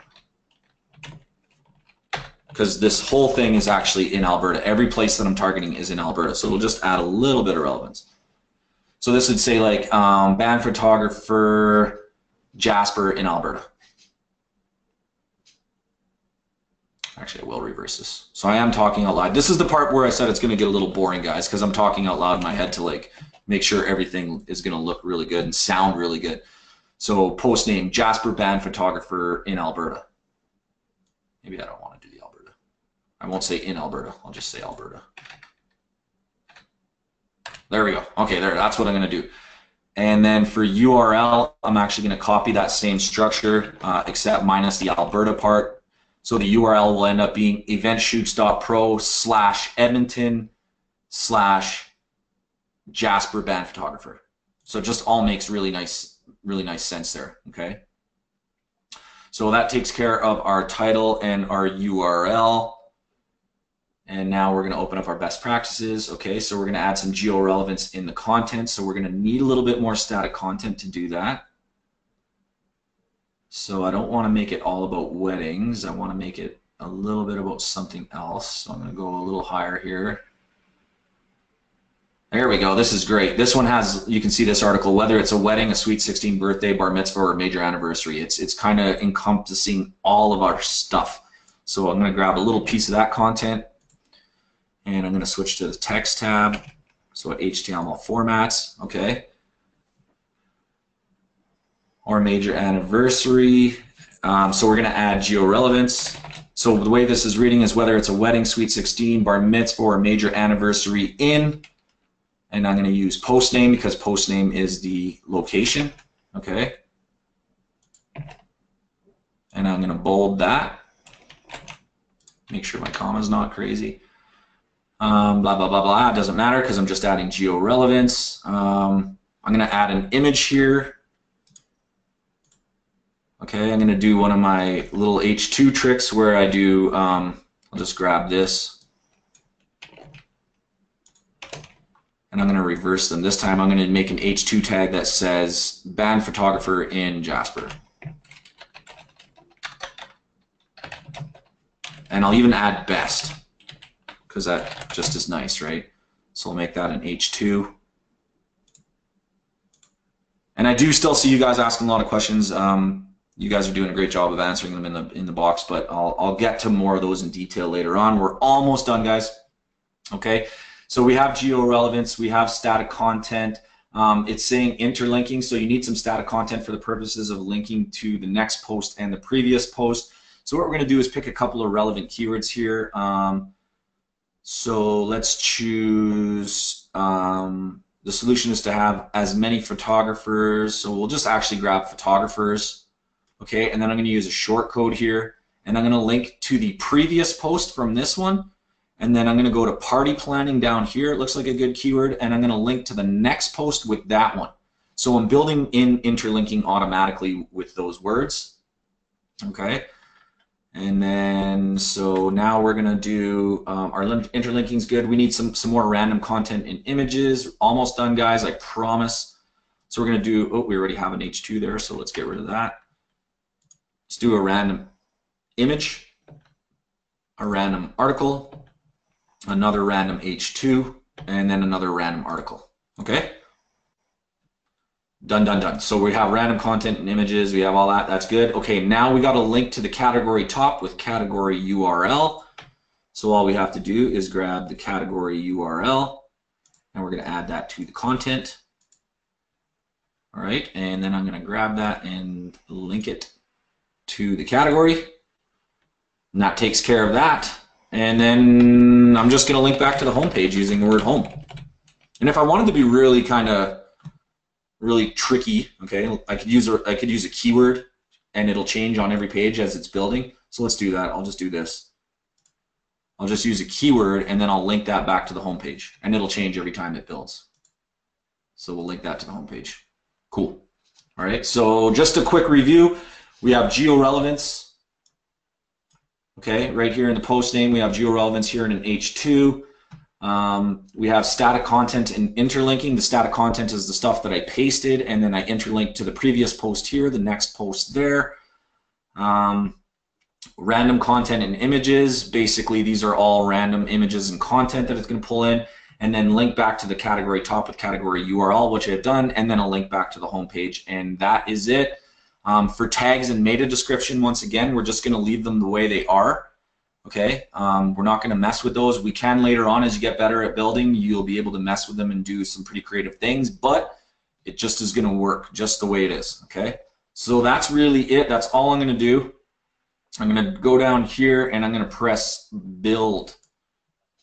because this whole thing is actually in Alberta. Every place that I'm targeting is in Alberta, so we'll just add a little bit of relevance. So this would say like band photographer Jasper in Alberta. Actually, I will reverse this. So I am talking out loud. This is the part where I said it's going to get a little boring, guys, because I'm talking out loud in my head to like make sure everything is going to look really good and sound really good. So post name, Jasper band photographer in Alberta. Maybe I don't want to do the Alberta. I won't say in Alberta. I'll just say Alberta. There we go. Okay, there. That's what I'm going to do. And then for URL, I'm actually going to copy that same structure, except minus the Alberta part. So the URL will end up being eventshoots.pro/Edmonton/Jasper band photographer. So it just all makes really nice sense there. Okay. So that takes care of our title and our URL. And now we're going to open up our best practices. Okay, so we're going to add some geo-relevance in the content. So we're going to need a little bit more static content to do that. So I don't want to make it all about weddings. I want to make it a little bit about something else. So I'm going to go a little higher here. There we go. This is great. This one has, you can see this article, whether it's a wedding, a sweet 16 birthday, bar mitzvah, or a major anniversary. It's kind of encompassing all of our stuff. So I'm going to grab a little piece of that content, and I'm going to switch to the text tab. So HTML formats, okay. Or major anniversary. So we're going to add geo-relevance. So the way this is reading is whether it's a wedding, sweet 16, bar mitzvah, or a major anniversary in. And I'm going to use post name because post name is the location, okay. And I'm going to bold that. Make sure my comma is not crazy. Blah, blah, blah, blah. It doesn't matter because I'm just adding geo-relevance. I'm going to add an image here. Okay, I'm going to do one of my little H2 tricks where I do, I'll just grab this. And I'm going to reverse them. This time I'm going to make an H2 tag that says band photographer in Jasper. And I'll even add best because that just is nice, right? So I'll make that an H2. And I do still see you guys asking a lot of questions. You guys are doing a great job of answering them in the box, but I'll get to more of those in detail later on. We're almost done, guys. Okay. So we have geo-relevance, we have static content. It's saying interlinking, so you need some static content for the purposes of linking to the next post and the previous post. So what we're going to do is pick a couple of relevant keywords here. So let's choose, the solution is to have as many photographers. So we'll just actually grab photographers. Okay, and then I'm going to use a short code here, and I'm going to link to the previous post from this one. And then I'm going to go to party planning down here. It looks like a good keyword. And I'm going to link to the next post with that one. So I'm building in interlinking automatically with those words. Okay. And then, so now we're going to do, our interlinking is good. We need some more random content in images. Almost done, guys, I promise. So we're going to do, oh, we already have an H2 there. So let's get rid of that. Let's do a random image, a random article, another random H2, and then another random article. Okay? Done, done, done. So we have random content and images, we have all that, that's good. Okay, now we got a link to the category top with category URL. So all we have to do is grab the category URL, and we're going to add that to the content. All right, and then I'm going to grab that and link it to the category. And that takes care of that. And then I'm just going to link back to the home page using the word home. And if I wanted to be really kind of really tricky, okay, I could use a keyword and it'll change on every page as it's building. So let's do that. I'll just do this. I'll just use a keyword and then I'll link that back to the home page, and it'll change every time it builds. So we'll link that to the home page. Cool. All right. So just a quick review. We have geo-relevance. Okay, right here in the post name, we have geo-relevance here in an H2. We have static content and interlinking. The static content is the stuff that I pasted, and then I interlinked to the previous post here, the next post there. Random content and images, basically these are all random images and content that it's going to pull in, and then link back to the category top with category URL, which I have done, and then a link back to the home page, and that is it. For tags and meta description, once again, we're just going to leave them the way they are. Okay, we're not going to mess with those. We can later on, as you get better at building, you'll be able to mess with them and do some pretty creative things, but it just is going to work just the way it is. Okay, so that's really it. That's all I'm going to do. I'm going to go down here and I'm going to press build.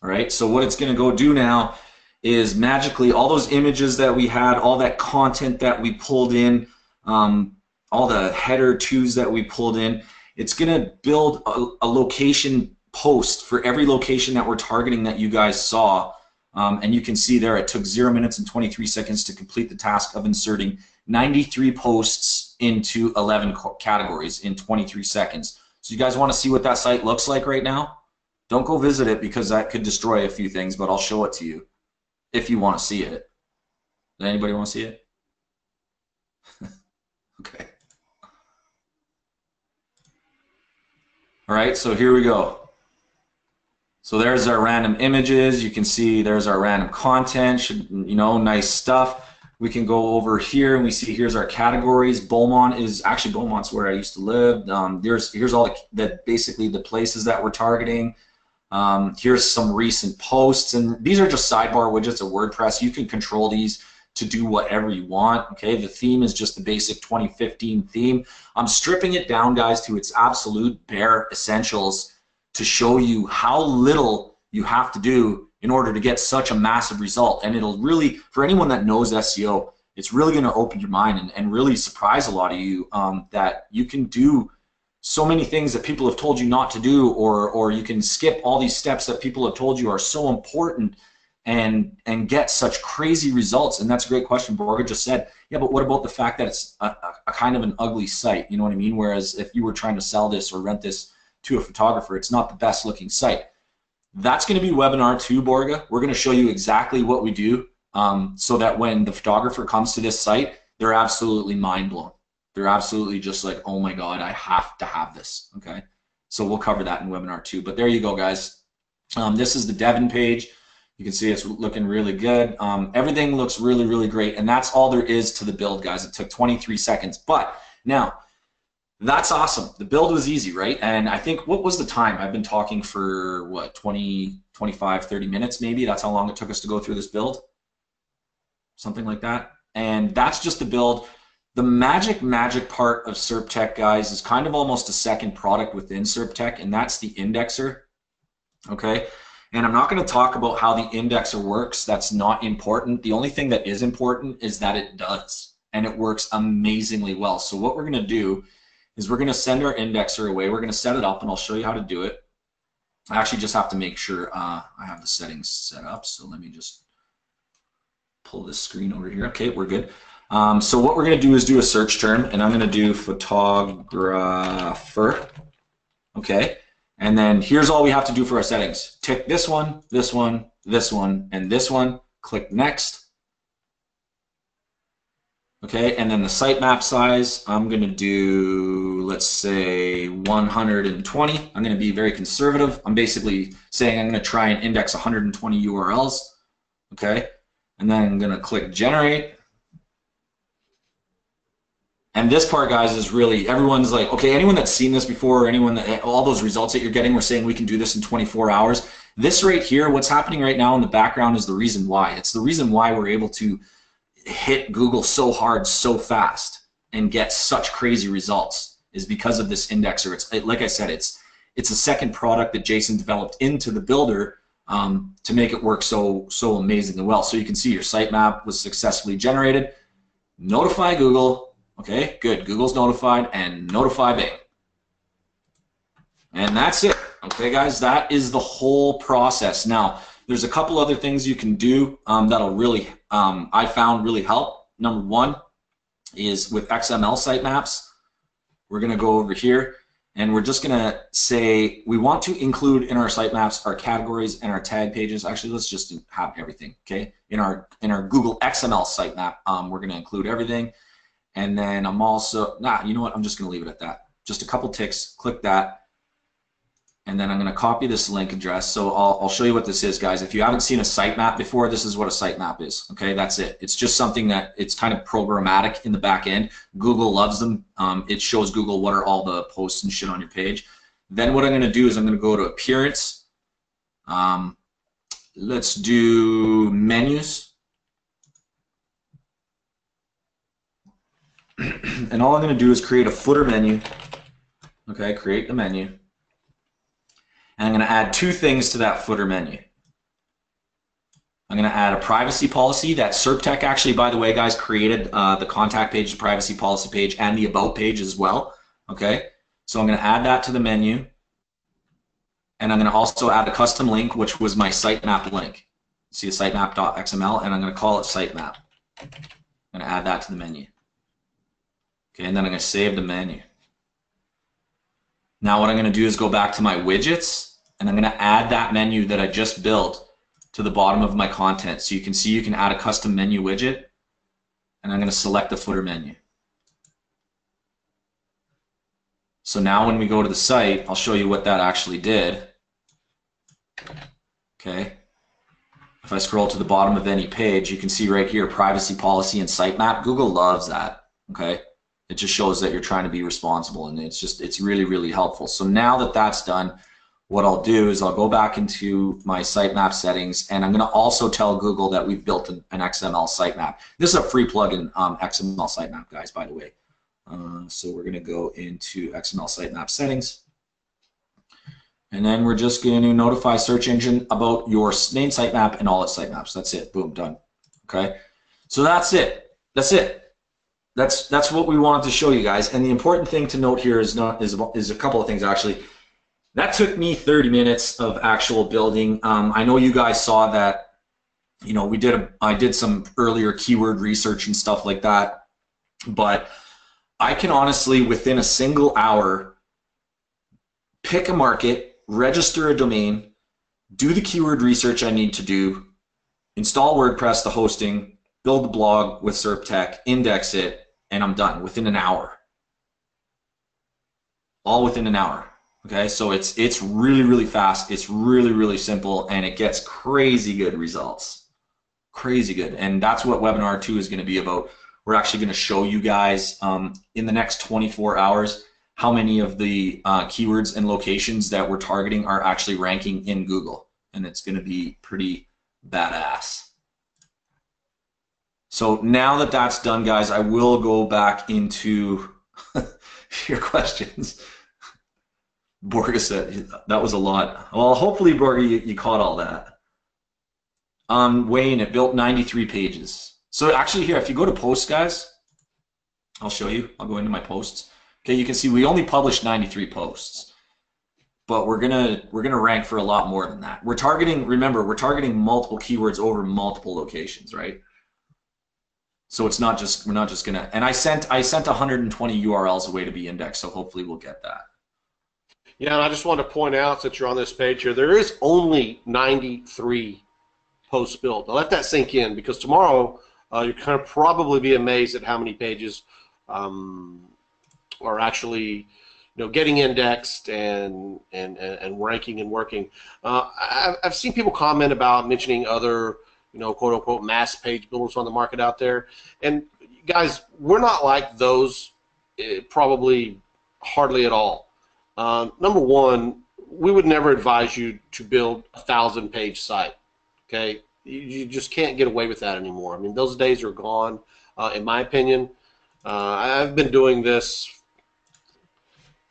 All right, so what it's going to go do now is magically all those images that we had, all that content that we pulled in, all the header twos that we pulled in, it's going to build a location post for every location that we're targeting that you guys saw. And you can see there it took 0 minutes and 23 seconds to complete the task of inserting 93 posts into 11 categories in 23 seconds. So you guys want to see what that site looks like right now? Don't go visit it because that could destroy a few things, but I'll show it to you if you want to see it. Does anybody want to see it? Okay. All right, so here we go. So there's our random images. You can see there's our random content. You know, nice stuff. We can go over here and we see here's our categories. Beaumont is actually Beaumont's where I used to live. Here's all the basically the places that we're targeting. Here's some recent posts, and these are just sidebar widgets of WordPress. You can control these to do whatever you want. Okay, the theme is just the basic 2015 theme. I'm stripping it down, guys, to its absolute bare essentials to show you how little you have to do in order to get such a massive result. And it'll really, for anyone that knows SEO, it's really going to open your mind and really surprise a lot of you that you can do so many things that people have told you not to do, or you can skip all these steps that people have told you are so important and get such crazy results. And that's a great question. Borga just said, yeah, but what about the fact that it's a kind of an ugly site? You know what I mean? Whereas if you were trying to sell this or rent this to a photographer, it's not the best looking site. That's going to be webinar 2, Borga. We're going to show you exactly what we do so that when the photographer comes to this site, they're absolutely mind blown. They're absolutely just like, oh my God, I have to have this. Okay, so we'll cover that in webinar 2. But there you go, guys. This is the Devon page. You can see it's looking really good. Everything looks really, really great, and that's all there is to the build, guys. It took 23 seconds, but now that's awesome. The build was easy, right? And I think, what was the time? I've been talking for what, 20, 25, 30 minutes maybe. That's how long it took us to go through this build, something like that. And that's just the build. The magic part of SERPtech, guys, is kind of almost a second product within SERPtech, and that's the indexer. Okay, and I'm not going to talk about how the indexer works. That's not important. The only thing that is important is that it does, and it works amazingly well. So what we're going to do is we're going to send our indexer away. We're going to set it up, and I'll show you how to do it. I actually just have to make sure I have the settings set up. So let me just pull this screen over here. Okay, we're good. So what we're going to do is do a search term, and I'm going to do photographer. Okay, and then here's all we have to do for our settings. Tick this one, this one, this one, and this one. Click next. Okay, and then the sitemap size, I'm going to do, let's say, 120. I'm going to be very conservative. I'm basically saying I'm going to try and index 120 URLs. Okay, and then I'm going to click generate. And this part, guys, is really, everyone's like, okay, anyone that's seen this before, or anyone that, all those results that you're getting, we're saying we can do this in 24 hours. This right here, what's happening right now in the background is the reason why. It's the reason why we're able to hit Google so hard, so fast, and get such crazy results, is because of this indexer. It's like I said, it's a second product that Jason developed into the builder to make it work so amazingly well. So you can see your sitemap was successfully generated. Notify Google. Okay, good. Google's notified, and notify Bing. And that's it. Okay, guys, that is the whole process. Now, there's a couple other things you can do that'll really, I found really help. Number one is with XML sitemaps. We're going to go over here, and we're just going to say we want to include in our sitemaps our categories and our tag pages. Actually, let's just have everything. Okay, in our Google XML sitemap, we're going to include everything. And then I'm also, you know what, I'm just going to leave it at that. Just a couple ticks, click that, and then I'm going to copy this link address. So I'll show you what this is, guys. If you haven't seen a sitemap before, this is what a sitemap is. Okay, that's it. It's just something that it's kind of programmatic in the back end. Google loves them. It shows Google what are all the posts and shit on your page. Then what I'm going to do is I'm going to go to Appearance. Let's do Menus. And all I'm going to do is create a footer menu. Okay, create the menu. And I'm going to add two things to that footer menu. I'm going to add a privacy policy that SERPtech actually, by the way, guys, created the contact page, the privacy policy page, and the about page as well. Okay, so I'm going to add that to the menu. And I'm going to also add a custom link, which was my sitemap link. See a sitemap.xml, and I'm going to call it sitemap. I'm going to add that to the menu. Okay, and then I'm going to save the menu. Now what I'm going to do is go back to my widgets, and I'm going to add that menu that I just built to the bottom of my content. So you can see you can add a custom menu widget, and I'm going to select the footer menu. So now when we go to the site, I'll show you what that actually did. Okay. If I scroll to the bottom of any page, you can see right here, privacy policy and sitemap. Google loves that. Okay. It just shows that you're trying to be responsible, and it's really, really helpful. So now that that's done, what I'll do is I'll go back into my sitemap settings, and I'm going to also tell Google that we've built an XML sitemap. This is a free plugin XML sitemap, guys, by the way. So we're going to go into XML sitemap settings, and then we're just going to notify search engine about your main sitemap and all its sitemaps. That's it. Boom, done. Okay. So that's it. That's it. That's what we wanted to show you guys. And the important thing to note here is a couple of things actually. That took me 30 minutes of actual building. I know you guys saw that. You know, I did some earlier keyword research and stuff like that, but I can honestly, within a single hour, pick a market, register a domain, do the keyword research I need to do, install WordPress, the hosting, build the blog with SERPtech, index it, and I'm done within an hour. All within an hour. Okay, so it's really, really fast. It's really, really simple, and it gets crazy good results. Crazy good, and that's what webinar 2 is going to be about. We're actually going to show you guys in the next 24 hours how many of the keywords and locations that we're targeting are actually ranking in Google, and it's going to be pretty badass. So now that that's done, guys, I will go back into your questions. Borga said that was a lot. Well, hopefully, Borga, you caught all that. Wayne, it built 93 pages. So actually here, if you go to posts, guys, I'll show you. I'll go into my posts. Okay, you can see we only published 93 posts, but we're gonna rank for a lot more than that. We're targeting. Remember, we're targeting multiple keywords over multiple locations, right? So it's not just we're not just gonna. And I sent 120 URLs away to be indexed, so hopefully we'll get that.
Yeah, and I just want to point out, since you're on this page here, there is only 93 posts built. Now let that sink in, because tomorrow you're going to probably be amazed at how many pages are actually, getting indexed and ranking and working. I've seen people comment about mentioning other, quote unquote mass page builders on the market out there, and guys, we're not like those, probably hardly at all. Number one, we would never advise you to build a 1,000-page site. Okay, you just can't get away with that anymore. I mean, those days are gone, in my opinion. I've been doing this.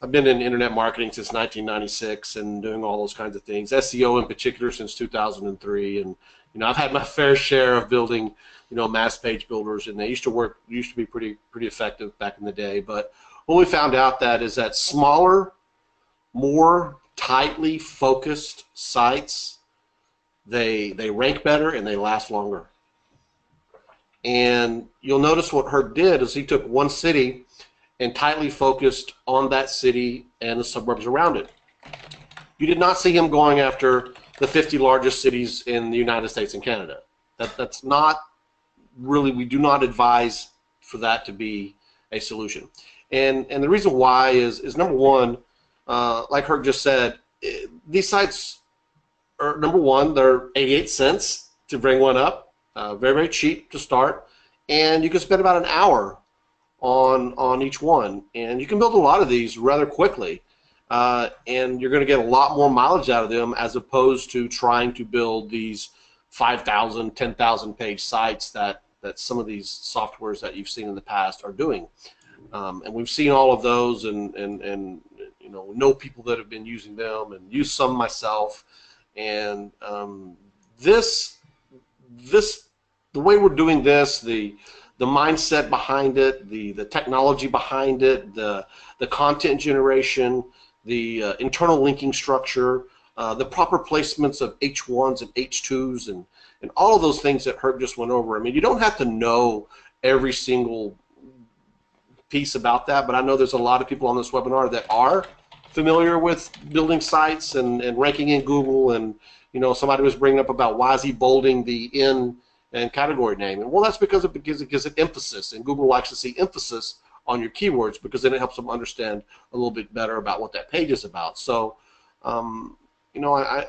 I've been in internet marketing since 1996 and doing all those kinds of things. SEO in particular since 2003, and I've had my fair share of building, mass page builders, and they used to be pretty effective back in the day. But what we found out is that smaller, more tightly focused sites, they rank better and they last longer. And you'll notice what Herc did is he took one city and tightly focused on that city and the suburbs around it. You did not see him going after the 50 largest cities in the United States and Canada. That's not really, we do not advise for that to be a solution. And the reason why is number one, like Herc just said, these sites are, number one, they're 88 cents to bring one up, very, very cheap to start, and you can spend about an hour on each one, and you can build a lot of these rather quickly, and you're going to get a lot more mileage out of them as opposed to trying to build these 5,000, 10,000 page sites that some of these softwares that you've seen in the past are doing. And we've seen all of those, and you know people that have been using them, and used some myself. And the way we're doing this, the mindset behind it, the technology behind it, the content generation, the internal linking structure, the proper placements of H1s and H2s, and all of those things that Herb just went over. I mean, you don't have to know every single piece about that, but I know there's a lot of people on this webinar that are familiar with building sites and ranking in Google. And you know, somebody was bringing up about why is he bolding the in and category name, and well, that's because it gives it emphasis, and Google likes to see emphasis on your keywords because then it helps them understand a little bit better about what that page is about. So you know, I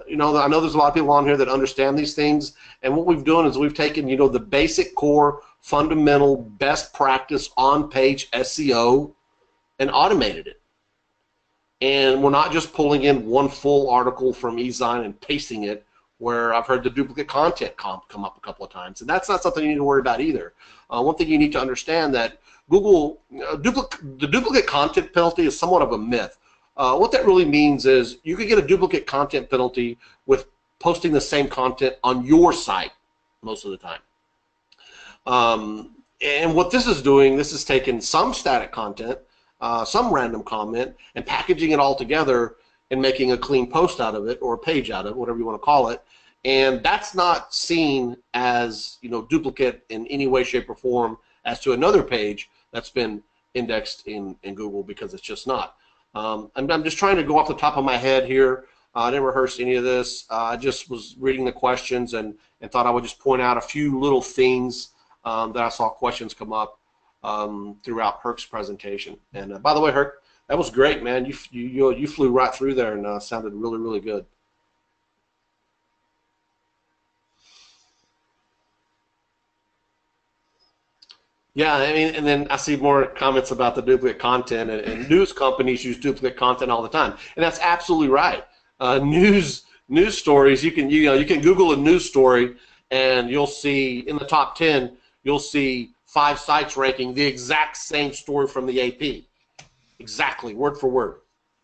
know there's a lot of people on here that understand these things, and what we've done is we've taken, you know, the basic core fundamental best practice on page SEO and automated it. And we're not just pulling in one full article from eZine and pasting it, where I've heard the duplicate content come up a couple of times, and that's not something you need to worry about either. One thing you need to understand that Google the duplicate content penalty is somewhat of a myth. What that really means is you could get a duplicate content penalty with posting the same content on your site most of the time. And what this is doing, this is taking some static content, some random comment, and packaging it all together and making a clean post out of it, or a page out of it, whatever you want to call it. And that's not seen as, you know, duplicate in any way, shape, or form as to another page that's been indexed in Google, because it's just not. I'm just trying to go off the top of my head here. I didn't rehearse any of this. I just was reading the questions and thought I would just point out a few little things that I saw questions come up throughout Herc's presentation. And by the way, Herc, that was great, man. You flew right through there and sounded really, really good. Yeah, I mean, and then I see more comments about the duplicate content, and news companies use duplicate content all the time, and that's absolutely right. News stories, you can Google a news story, and you'll see in the top 10, you'll see 5 sites ranking the exact same story from the AP, exactly word for word,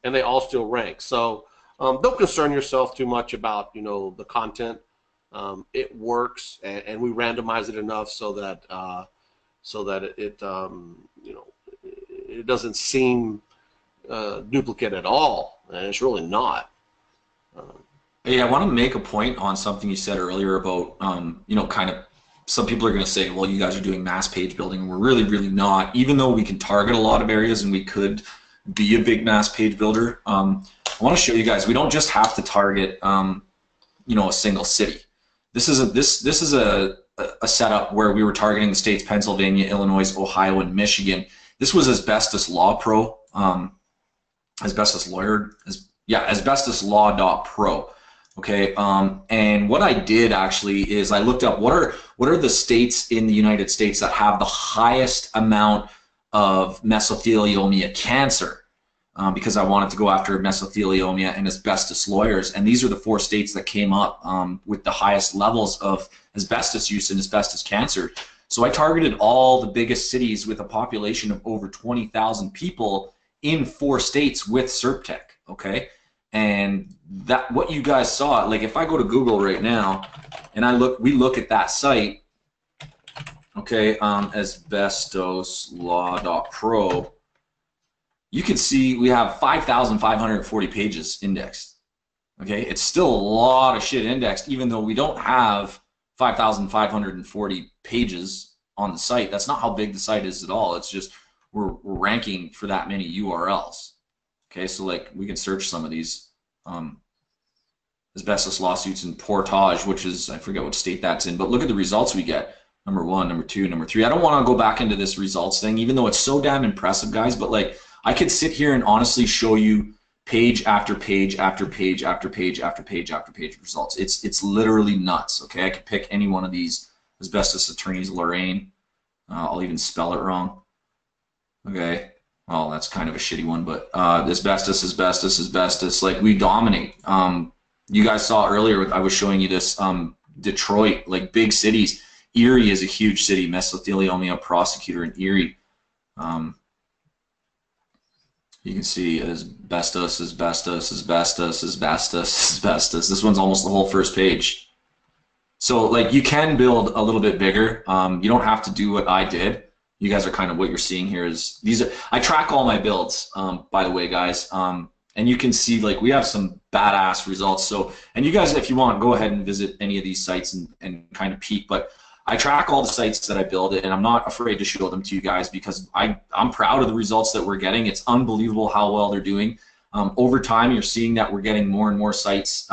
and they all still rank. So don't concern yourself too much about, you know, the content. It works, and we randomize it enough so that it you know, it doesn't seem duplicate at all, and it's really not.
Hey, I want to make a point on something you said earlier about you know, kind of some people are going to say, well, you guys are doing mass page building, and we're really, really not. Even though we can target a lot of areas and we could be a big mass page builder, I want to show you guys we don't just have to target you know, a single city. This is a setup where we were targeting the states Pennsylvania, Illinois, Ohio, and Michigan. This was Asbestos Law Pro, asbestoslaw.pro. Okay, and what I did actually is I looked up what are the states in the United States that have the highest amount of mesothelioma cancer, because I wanted to go after mesothelioma and asbestos lawyers, and these are the 4 states that came up with the highest levels of asbestos use and asbestos cancer. So I targeted all the biggest cities with a population of over 20,000 people in 4 states with SERPtech. Okay, and that what you guys saw, like if I go to Google right now and we look at that site, okay, asbestoslaw.pro, you can see we have 5,540 pages indexed. Okay, it's still a lot of shit indexed, even though we don't have 5,540 pages on the site. That's not how big the site is at all. It's just we're ranking for that many URLs. Okay, so like we can search some of these asbestos lawsuits in Portage, which is, I forget what state that's in, but look at the results we get. Number 1, number 2, number 3. I don't want to go back into this results thing, even though it's so damn impressive, guys, but like I could sit here and honestly show you page after page after page after page after page after page of results. It's literally nuts. Okay, I could pick any one of these. Asbestos attorneys, Lorraine. I'll even spell it wrong. Okay, well, that's kind of a shitty one, but asbestos. Like, we dominate. You guys saw earlier, I was showing you this, Detroit, like big cities. Erie is a huge city, mesothelioma prosecutor in Erie. You can see asbestos. This one's almost the whole first page. So, like, you can build a little bit bigger. You don't have to do what I did. You guys are kind of, what you're seeing here is, I track all my builds, by the way, guys. And you can see, like, we have some badass results. So, and you guys, if you want, go ahead and visit any of these sites and kind of peek. But I track all the sites that I build, and I'm not afraid to show them to you guys because I'm proud of the results that we're getting. It's unbelievable how well they're doing. Over time, you're seeing that we're getting more and more sites.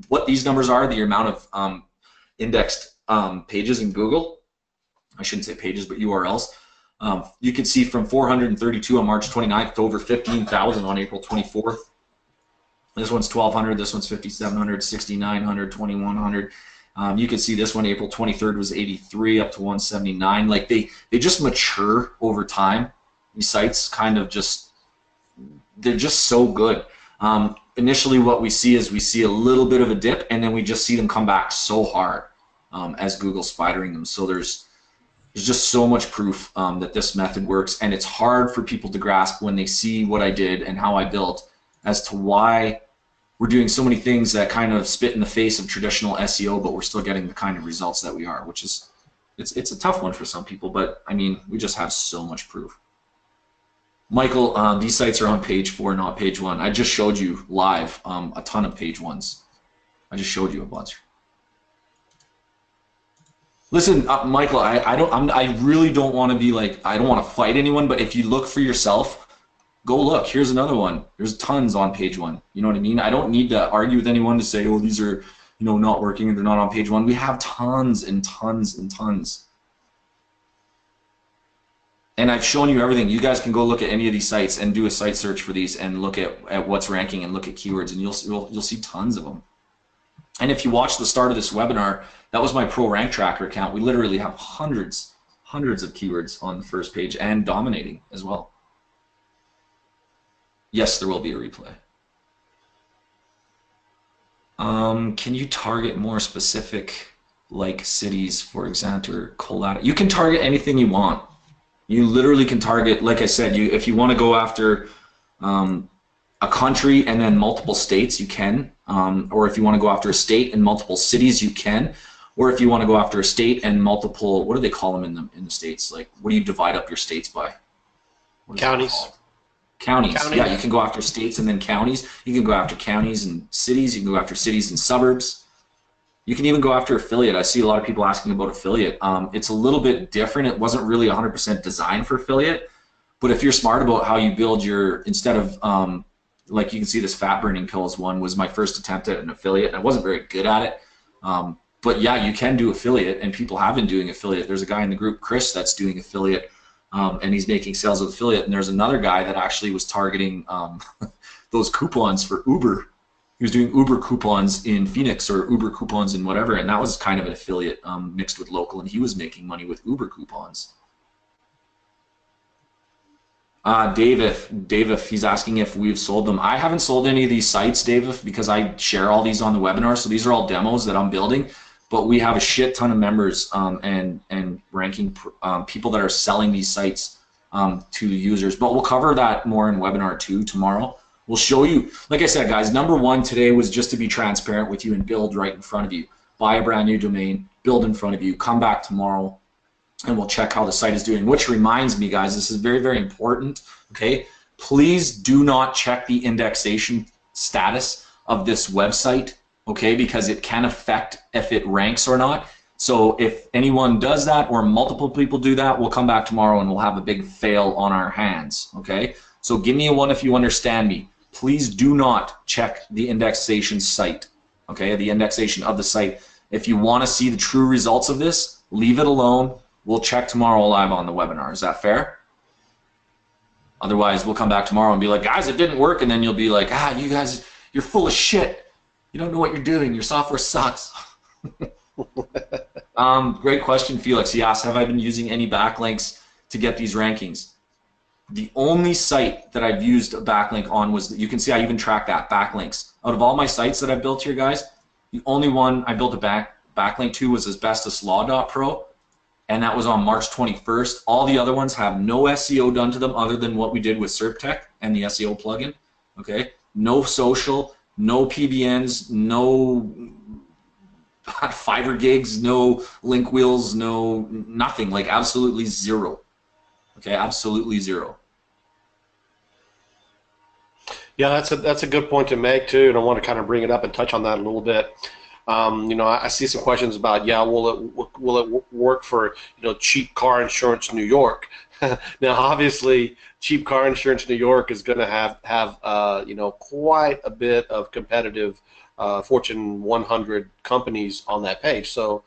What these numbers are, the amount of indexed pages in Google. I shouldn't say pages, but URLs. You can see from 432 on March 29th to over 15,000 on April 24th. This one's 1,200, this one's 5,700, 6,900, 2,100. You can see this one, April 23rd was 83 up to 179. Like, they just mature over time. These sites kind of just, they're just so good. Initially what we see is we see a little bit of a dip, and then we just see them come back so hard as Google's spidering them. So there's just so much proof that this method works, and it's hard for people to grasp when they see what I did and how I built as to why we're doing so many things that kind of spit in the face of traditional SEO, but we're still getting the kind of results that we are, which is, it's a tough one for some people, but I mean, we just have so much proof. Michael, these sites are on page 4, not page 1. I just showed you live a ton of page 1s. I just showed you a bunch. Listen, Michael, I really don't want to be like, I don't want to fight anyone, but if you look for yourself, go look. Here's another one. There's tons on page 1. You know what I mean? I don't need to argue with anyone to say, oh, these are, you know, not working and they're not on page 1. We have tons and tons and tons. And I've shown you everything. You guys can go look at any of these sites and do a site search for these and look at what's ranking and look at keywords, and you'll see tons of them. And if you watch the start of this webinar, that was my Pro Rank Tracker account. We literally have hundreds of keywords on the first page and dominating as well. Yes, there will be a replay. Can you target more specific, like cities, for example, or collateral? You can target anything you want. You literally can target, like I said, if you want to go after a country and then multiple states, you can. Or if you want to go after a state and multiple cities, you can. Or if you want to go after a state and multiple, what do they call them in the states? Like, what do you divide up your states by?
Counties.
Counties. Yeah, you can go after states and then counties. You can go after counties and cities. You can go after cities and suburbs. You can even go after affiliate. I see a lot of people asking about affiliate. It's a little bit different. It wasn't really 100% designed for affiliate. But if you're smart about how you build your, instead of, like you can see this fat burning pills one was my first attempt at an affiliate. I wasn't very good at it. But yeah, you can do affiliate, and people have been doing affiliate. There's a guy in the group, Chris, that's doing affiliate. And he's making sales with affiliate, and there's another guy that actually was targeting those coupons for Uber. He was doing Uber coupons in Phoenix or Uber coupons in whatever, and that was kind of an affiliate mixed with local, and he was making money with Uber coupons. Dave, he's asking if we've sold them. I haven't sold any of these sites, Dave, because I share all these on the webinar, so these are all demos that I'm building. But we have a shit ton of members and ranking people that are selling these sites to users. But we'll cover that more in webinar 2 tomorrow. We'll show you, like I said, guys, number 1 today was just to be transparent with you and build right in front of you. Buy a brand new domain, build in front of you, come back tomorrow, and we'll check how the site is doing. Which reminds me, guys, this is very, very important, okay? Please do not check the indexation status of this website, okay, because it can affect if it ranks or not. So if anyone does that or multiple people do that, we'll come back tomorrow and we'll have a big fail on our hands, okay? So give me a 1 if you understand me. Please do not check the indexation site, okay, the indexation of the site. If you want to see the true results of this, leave it alone. We'll check tomorrow live on the webinar. Is that fair? Otherwise, we'll come back tomorrow and be like, guys, it didn't work, and then you'll be like, you guys, you're full of shit. You don't know what you're doing. Your software sucks. Great question, Felix. He asked, have I been using any backlinks to get these rankings? The only site that I've used a backlink on was, you can see I even track that, backlinks. Out of all my sites that I've built here, guys, the only one I built a backlink to was asbestoslaw.pro, and that was on March 21st. All the other ones have no SEO done to them other than what we did with SERPtech and the SEO plugin. Okay, no social, no PBNs, no Fiverr gigs, no link wheels, no nothing, like absolutely zero. Okay, absolutely zero.
Yeah, that's a good point to make too, and I want to kind of bring it up and touch on that a little bit. You know, I see some questions about, yeah, will it work for, you know, Cheap Car Insurance New York? Now, obviously, Cheap Car Insurance New York is going to have you know, quite a bit of competitive Fortune 100 companies on that page, so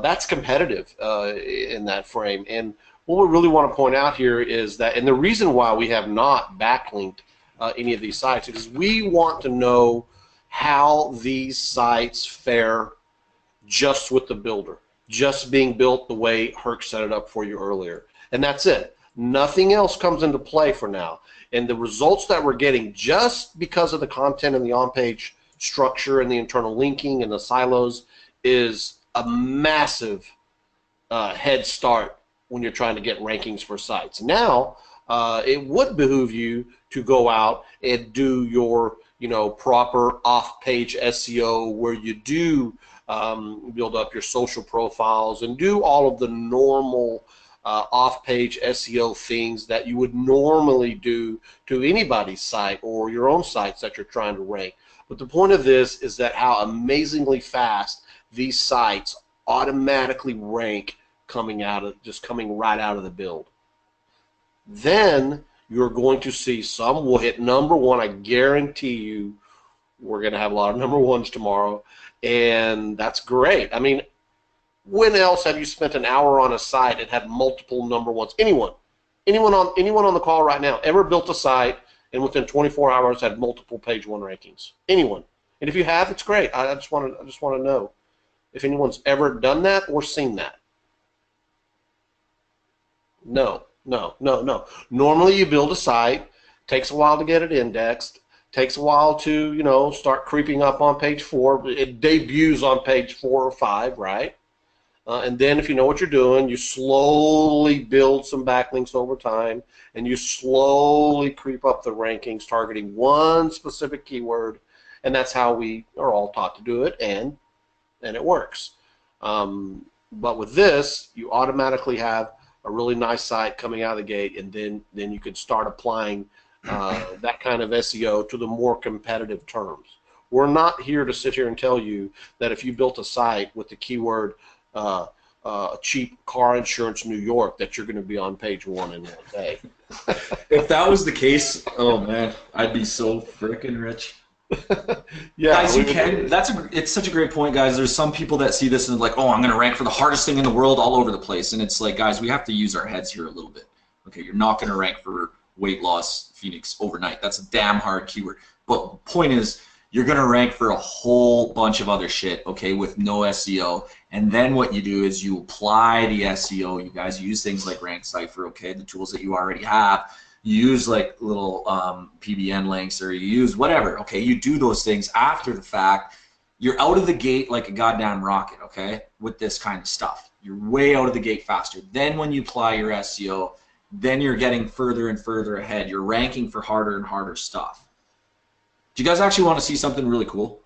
that's competitive in that frame. And what we really want to point out here is that, and the reason why we have not backlinked any of these sites, is we want to know how these sites fare just with the builder, just being built the way Herc set it up for you earlier. And that's it. Nothing else comes into play for now. And the results that we're getting just because of the content and the on-page structure and the internal linking and the silos is a massive head start when you're trying to get rankings for sites. Now, it would behoove you to go out and do your, you know, proper off-page SEO, where you do build up your social profiles and do all of the normal off-page SEO things that you would normally do to anybody's site or your own sites that you're trying to rank. But the point of this is that how amazingly fast these sites automatically rank coming right out of the build. Then you're going to see some will hit #1. I guarantee you we're going to have a lot of #1s tomorrow, and that's great. I mean, when else have you spent an hour on a site and had multiple #1s? Anyone on the call right now ever built a site and within 24 hours had multiple page 1 rankings? Anyone? And if you have, it's great. I just want to know if anyone's ever done that or seen that. No. Normally you build a site, takes a while to get it indexed, takes a while to, you know, start creeping up on page 4. It debuts on page 4 or 5, right? And then if you know what you're doing, you slowly build some backlinks over time, and you slowly creep up the rankings targeting one specific keyword, and that's how we are all taught to do it, and it works. But with this, you automatically have a really nice site coming out of the gate, and then you could start applying that kind of SEO to the more competitive terms. We're not here to sit here and tell you that if you built a site with the keyword Cheap Car Insurance New York that you're going to be on page 1 in one day.
If that was the case, oh man, I'd be so freaking rich.
Yeah,
guys, you can. It's such a great point, guys. There's some people that see this and like, oh, I'm going to rank for the hardest thing in the world all over the place, and it's like, guys, we have to use our heads here a little bit. Okay, you're not going to rank for weight loss Phoenix overnight. That's a damn hard keyword. But the point is, you're going to rank for a whole bunch of other shit, okay, with no SEO. And then what you do is you apply the SEO. You guys use things like Rank Cipher, okay, the tools that you already have. You use like little PBN links, or you use whatever, okay? You do those things after the fact. You're out of the gate like a goddamn rocket, okay, with this kind of stuff. You're way out of the gate faster. Then when you apply your SEO, then you're getting further and further ahead. You're ranking for harder and harder stuff. Do you guys actually want to see something really cool?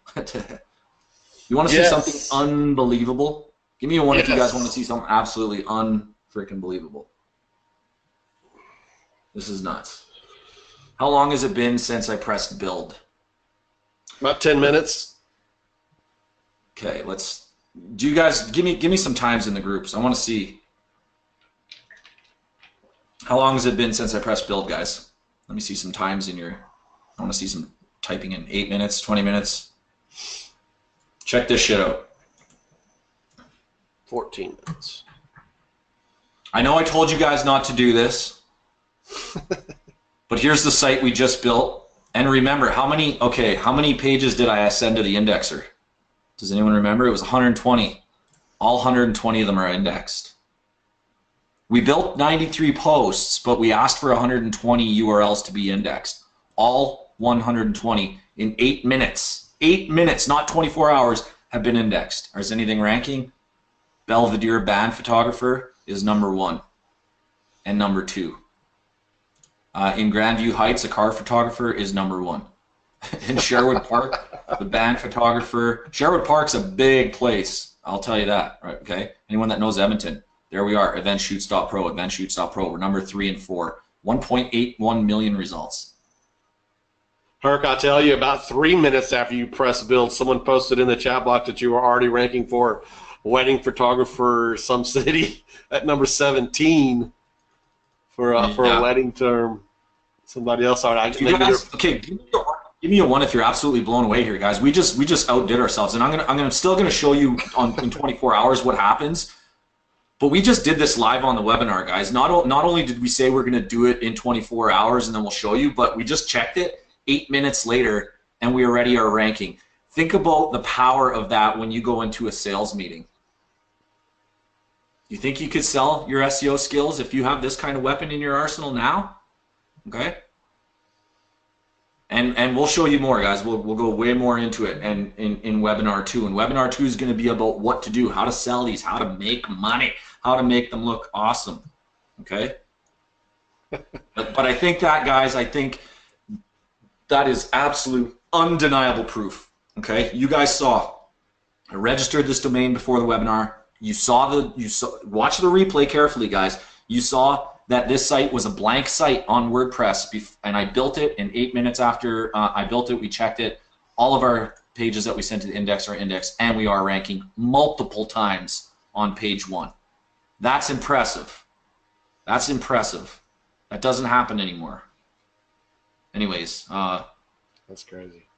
You want to see something unbelievable? Give me a one if you guys want to see something absolutely unfreaking believable. This is nuts. How long has it been since I pressed build?
About 10 minutes.
Okay, let's. Do you guys give me some times in the groups? I want to see. How long has it been since I pressed build, guys? Let me see some times in your. I want to see some typing in 8 minutes, 20 minutes. Check this shit out.
14 minutes.
I know I told you guys not to do this, But here's the site we just built. And remember, how many pages did I send to the indexer? Does anyone remember? It was 120. All 120 of them are indexed. We built 93 posts, but we asked for 120 URLs to be indexed. All 120 in 8 minutes. 8 minutes, not 24 hours, have been indexed. Is anything ranking? Belvedere band photographer is #1 and #2. In Grandview Heights, a car photographer is #1. In Sherwood Park, the band photographer. Sherwood Park's a big place, I'll tell you that. Right? Okay. Anyone that knows Edmonton, there we are. Eventshoots.pro, Eventshoots.pro. We're #3 and 4. 1.81 million results.
Herc, I'll tell you, about 3 minutes after you press build, someone posted in the chat block that you were already ranking for wedding photographer some city at number 17 for a wedding term. Somebody else already.
Okay, give me a 1 if you're absolutely blown away here, guys. We just outdid ourselves, and I'm still gonna show you in 24 hours what happens. But we just did this live on the webinar, guys. Not only did we say we're gonna do it in 24 hours and then we'll show you, but we just checked it 8 minutes later, and we already are ranking. Think about the power of that when you go into a sales meeting. You think you could sell your SEO skills if you have this kind of weapon in your arsenal now? Okay. And we'll show you more, guys. We'll go way more into it and in webinar 2. And webinar 2 is going to be about what to do, how to sell these, how to make money, how to make them look awesome. Okay. but I think that, guys, that is absolute undeniable proof. Okay. You guys saw. I registered this domain before the webinar. Watch the replay carefully, guys. You saw that this site was a blank site on WordPress, and I built it in 8 minutes after I built it. We checked it. All of our pages that we sent to the index are indexed, and we are ranking multiple times on page 1. That's impressive. That's impressive. That doesn't happen anymore. Anyways,
that's crazy.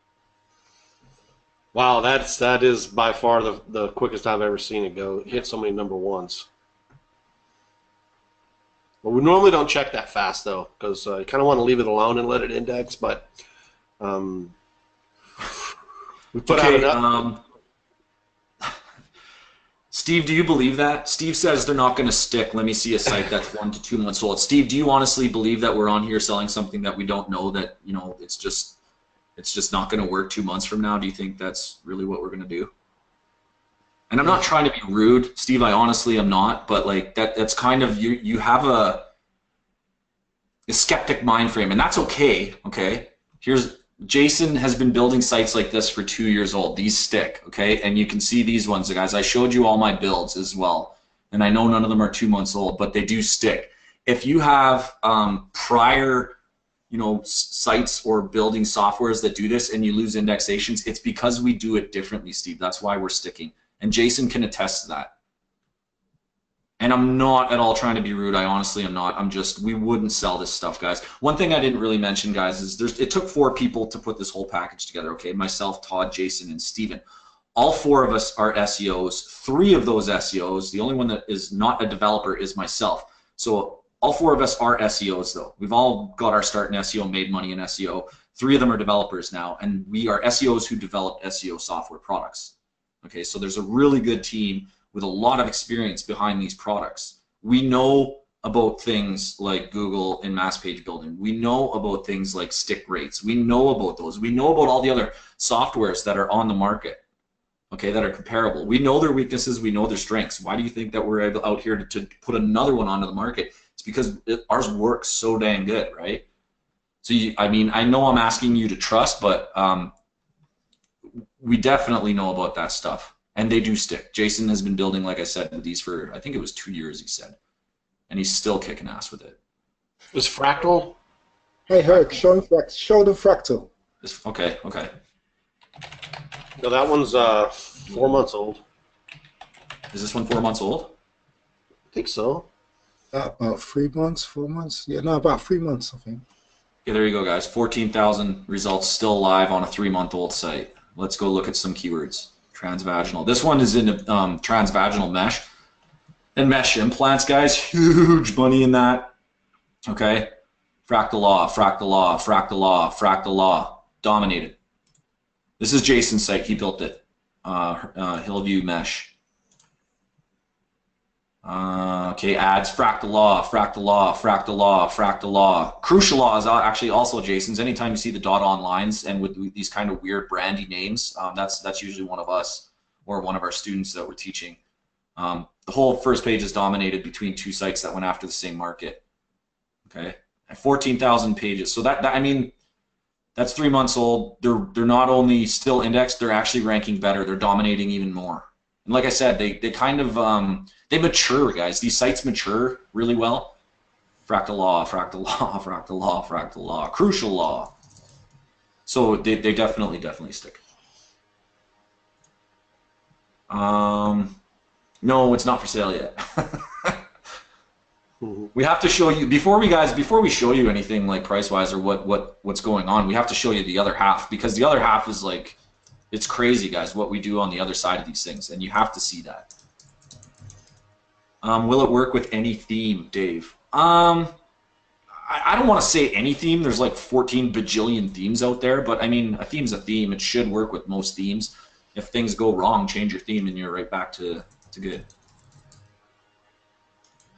Wow, that is by far the quickest I've ever seen it go. Hit so many #1s. Well, we normally don't check that fast though, because you kind of want to leave it alone and let it index. But we put out enough.
Steve, do you believe that? Steve says they're not going to stick. Let me see a site that's 1 to 2 months old. Steve, do you honestly believe that we're on here selling something that we don't know, that it's just not going to work 2 months from now? Do you think that's really what we're going to do? And I'm not trying to be rude, Steve. I honestly am not. But like that's kind of you have a skeptic mind frame, and that's okay. Okay. Jason has been building sites like this for 2 years old. These stick. Okay, and you can see these ones, guys. I showed you all my builds as well, and I know none of them are 2 months old, but they do stick. If you have prior sites or building softwares that do this and you lose indexations, it's because we do it differently, Steve. That's why we're sticking. And Jason can attest to that. And I'm not at all trying to be rude. I honestly am not. We wouldn't sell this stuff, guys. One thing I didn't really mention, guys, is it took 4 people to put this whole package together, okay? Myself, Todd, Jason, and Steven. All 4 of us are SEOs. 3 of those SEOs, the only one that is not a developer is myself. So all 4 of us are SEOs, though. We've all got our start in SEO, made money in SEO. 3 of them are developers now, and we are SEOs who develop SEO software products. Okay, so there's a really good team with a lot of experience behind these products. We know about things like Google and mass page building. We know about things like stick rates. We know about those. We know about all the other softwares that are on the market, okay, that are comparable. We know their weaknesses. We know their strengths. Why do you think that we're able out here to put another one onto the market? It's because ours works so dang good, right? So, I mean, I know I'm asking you to trust, but we definitely know about that stuff, and they do stick. Jason has been building, like I said, with these for, I think it was 2 years, he said, and he's still kicking ass with it.
Is Fractal?
Hey, Herc, show the Fractal.
Okay.
No, that one's 4 months old.
Is this one 4 months old?
I think so.
About 3 months, 4 months. Yeah, no, about 3 months, I think.
Yeah, there you go, guys. 14,000 results still live on a 3-month-old site. Let's go look at some keywords. Transvaginal. This one is in transvaginal mesh and mesh implants, guys. Huge money in that. Okay. Fractal Law, Fractal Law, Fractal Law, Fractal Law. Dominated. This is Jason's site. He built it. Hillview Mesh. Okay, ads. Fractal Law, Fractal Law, Fractal Law, Fractal Law. Crucial Law is actually also Jason's. Anytime you see the .onlines and with these kind of weird brandy names, that's usually one of us or one of our students that we're teaching. The whole first page is dominated between two sites that went after the same market. Okay, 14,000 pages. So I mean, that's 3 months old. They're not only still indexed, they're actually ranking better. They're dominating even more. And like I said, they kind of they mature, guys. These sites mature really well. Fractal Law, Fractal Law, Fractal Law, Fractal Law, Crucial Law. So they definitely stick. No, it's not for sale yet. We have to show you before we show you anything like price-wise or what's going on. We have to show you the other half, because the other half is like, it's crazy, guys, what we do on the other side of these things, and you have to see that. Will it work with any theme, Dave? I don't want to say any theme. There's like 14 bajillion themes out there, but I mean, a theme's a theme. It should work with most themes. If things go wrong, change your theme and you're right back to good.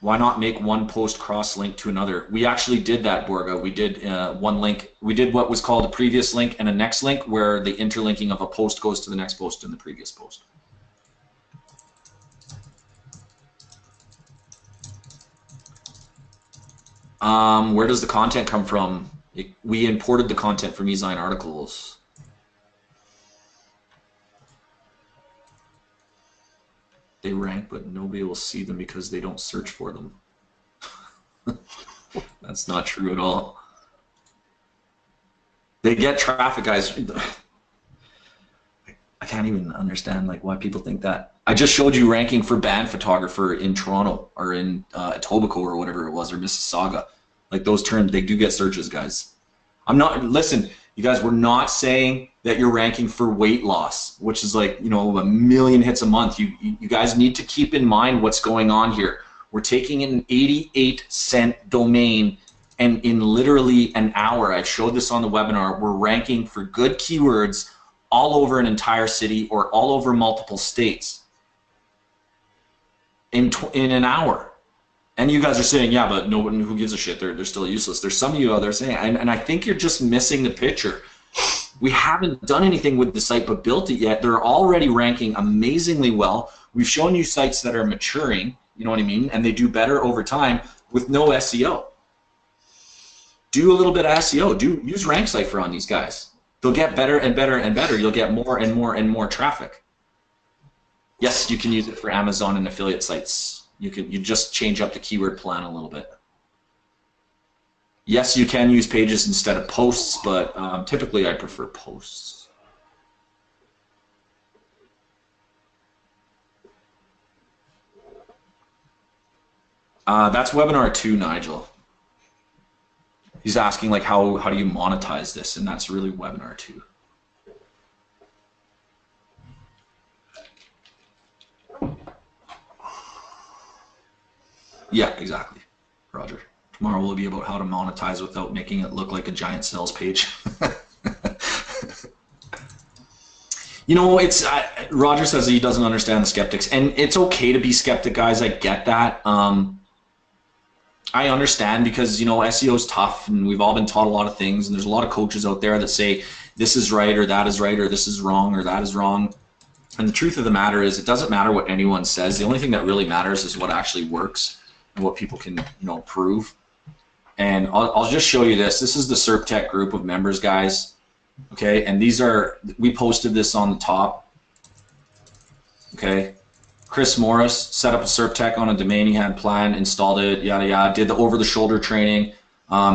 Why not make one post cross-link to another? We actually did that, Borga. We did one link. We did what was called a previous link and a next link, where the interlinking of a post goes to the next post in the previous post. Where does the content come from? We imported the content from eZine articles. They rank, but nobody will see them because they don't search for them. That's not true at all. They get traffic, guys. I can't even understand like why people think that. I just showed you ranking for band photographer in Toronto or in Etobicoke or whatever it was, or Mississauga. Like those terms, they do get searches, guys. Listen, you guys, we're not saying that you're ranking for weight loss, which is like, you know, 1 million hits a month. You guys need to keep in mind what's going on here. We're taking an 88-cent domain, and in literally an hour, I showed this on the webinar, we're ranking for good keywords all over an entire city or all over multiple states in an hour. And you guys are saying, yeah, but no one, who gives a shit? They're still useless. There's some of you out there saying, and I think you're just missing the picture. We haven't done anything with the site but built it yet. They're already ranking amazingly well. We've shown you sites that are maturing, you know what I mean, and they do better over time with no SEO. Do a little bit of SEO. Use RankCipher on these guys. They'll get better and better and better. You'll get more and more and more traffic. Yes, you can use it for Amazon and affiliate sites. You just change up the keyword plan a little bit. Yes, you can use pages instead of posts, but typically I prefer posts. That's webinar 2, Nigel. He's asking like how do you monetize this, and that's really webinar 2. Yeah, exactly, Roger. Tomorrow will be about how to monetize without making it look like a giant sales page. You know, Roger says that he doesn't understand the skeptics, and it's okay to be skeptic, guys. I get that. I understand, because, you know, SEO is tough, and we've all been taught a lot of things, and there's a lot of coaches out there that say this is right or that is right or this is wrong or that is wrong. And the truth of the matter is, it doesn't matter what anyone says. The only thing that really matters is what actually works and what people can, you know, prove. And I'll just show you this. This is the SERPtech group of members, guys. Okay, and these are, we posted this on the top. Okay, Chris Morris set up a SERPtech on a domain he had planned, installed it, yada yada. Did the over-the-shoulder training.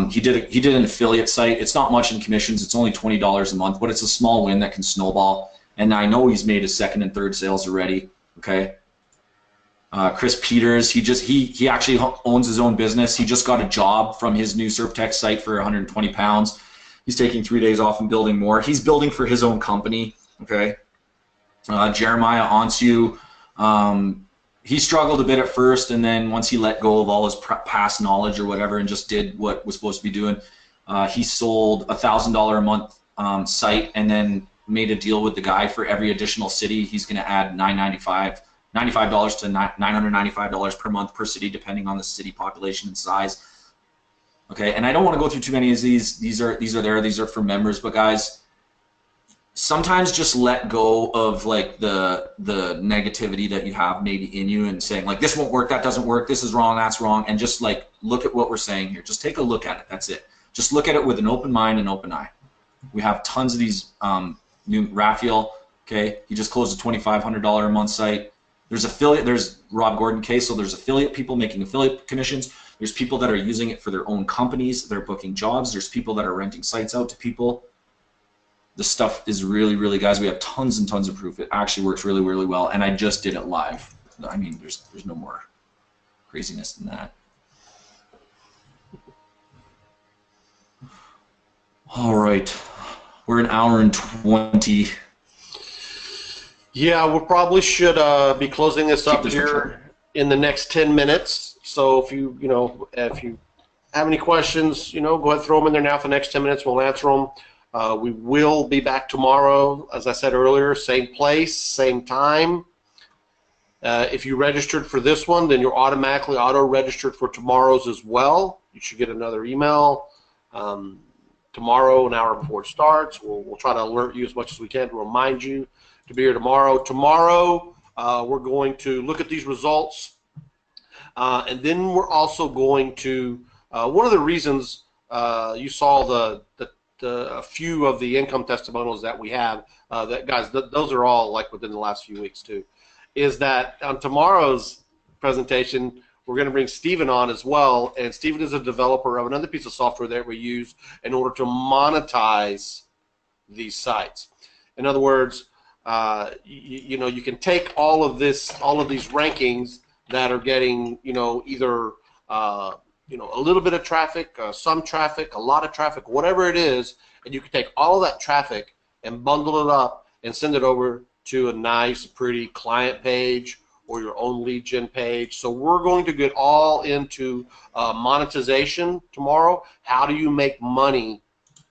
He did an affiliate site. It's not much in commissions. It's only $20 a month, but it's a small win that can snowball. And I know he's made his second and third sales already. Okay. Chris Peters, he actually owns his own business. He just got a job from his new SERPtech site for 120 pounds. He's taking 3 days off and building more. He's building for his own company. Okay. Jeremiah Onsu, he struggled a bit at first, and then once he let go of all his past knowledge or whatever and just did what was supposed to be doing, he sold a $1,000 a month site, and then made a deal with the guy for every additional city. He's going to add $95 to $995 per month per city, depending on the city population and size. Okay, and I don't want to go through too many of these. These are for members, but guys, sometimes just let go of like the negativity that you have maybe in you and saying like, this won't work, that doesn't work, this is wrong, that's wrong, and just like look at what we're saying here. Just take a look at it. That's it. Just look at it with an open mind and open eye. We have tons of these new Raphael. Okay, he just closed a $2,500 a month site. There's affiliate. There's Rob Gordon case. So there's affiliate people making affiliate commissions. There's people that are using it for their own companies. They're booking jobs. There's people that are renting sites out to people. The stuff is really, really, guys, we have tons and tons of proof. It actually works really, really well, and I just did it live. I mean, there's no more craziness than that. All right, we're an hour and 20.
Yeah, we probably should be closing this up here in the next 10 minutes. So if you have any questions, go ahead and throw them in there now for the next 10 minutes. We'll answer them. We will be back tomorrow, as I said earlier, same place, same time. If you registered for this one, then you're automatically auto-registered for tomorrow's as well. You should get another email tomorrow, an hour before it starts. We'll try to alert you as much as we can to remind you to be here tomorrow. Tomorrow, we're going to look at these results, and then we're also going to, one of the reasons you saw a few of the income testimonials that we have, those are all like within the last few weeks too, is that on tomorrow's presentation, we're going to bring Steven on as well, and Steven is a developer of another piece of software that we use in order to monetize these sites. In other words, you can take all of these rankings that are getting, either a little bit of traffic, some traffic, a lot of traffic, whatever it is, and you can take all of that traffic and bundle it up and send it over to a nice, pretty client page or your own lead gen page. So we're going to get all into monetization tomorrow. How do you make money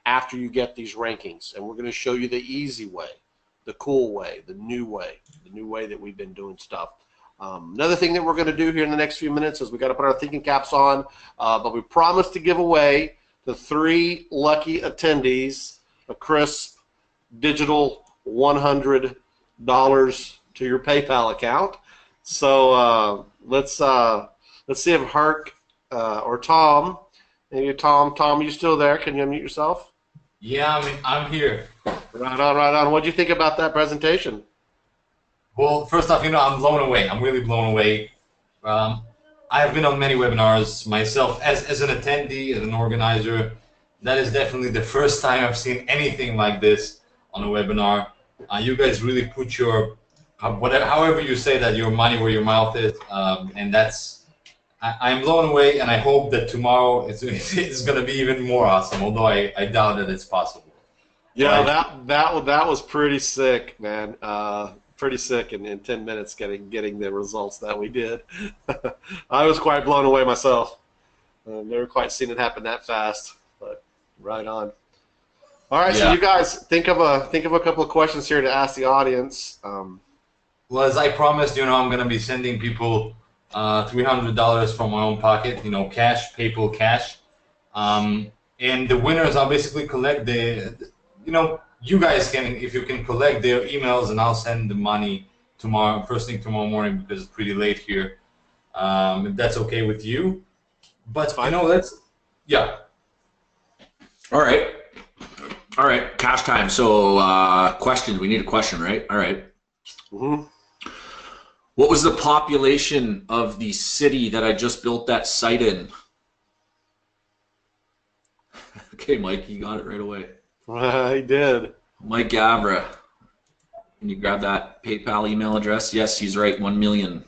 after you get these rankings? And we're going to show you the easy way, the cool way, the new way that we've been doing stuff. Another thing that we're going to do here in the next few minutes is we got to put our thinking caps on, but we promised to give away the 3 lucky attendees a crisp digital $100 to your PayPal account. So let's see if Hark or Tom, maybe Tom, are you still there? Can you unmute yourself?
Yeah, I'm here.
Right on. What do you think about that presentation?
Well, first off, I'm blown away. I'm really blown away. I have been on many webinars myself as an attendee, as an organizer. That is definitely the first time I've seen anything like this on a webinar. You guys really put your, however you say that, your money where your mouth is, and I'm blown away, and I hope that tomorrow it's going to be even more awesome, although I doubt that it's possible.
Yeah, that was pretty sick, man. Pretty sick in 10 minutes getting the results that we did. I was quite blown away myself. Never quite seen it happen that fast, but right on. All right, yeah. So you guys think of a couple of questions here to ask the audience.
Well, as I promised, I'm going to be sending people $300 from my own pocket, cash, PayPal cash, and the winners I'll basically collect you guys can, if you can collect their emails, and I'll send the money tomorrow, first thing tomorrow morning, because it's pretty late here. If that's okay with you, but yeah. All right, cash time. So question. We need a question, right? All right.
Mm-hmm.
What was the population of the city that I just built that site in? Okay, Mike, you got it right away.
I did.
Mike Gavra. Can you grab that PayPal email address? Yes, he's right. 1 million.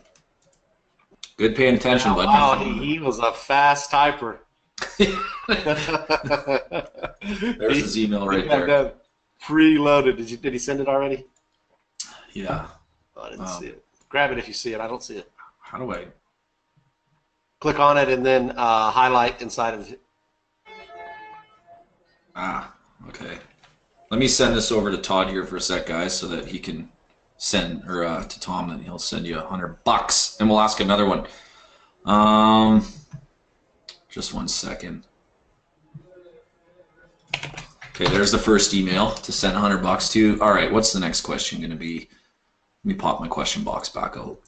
Good paying attention, bud.
Wow, he was a fast typer.
There's his email right there.
That preloaded. Did he send it already?
Yeah.
Oh, I didn't see it. Grab it if you see it. I don't see it.
How do I?
Click on it and then highlight inside of it.
Ah, okay. Let me send this over to Todd here for a sec, guys, so that he can send, or to Tom, and he'll send you $100, and we'll ask another one. Just 1 second. Okay, there's the first email to send $100 to. All right, what's the next question going to be? Let me pop my question box back out.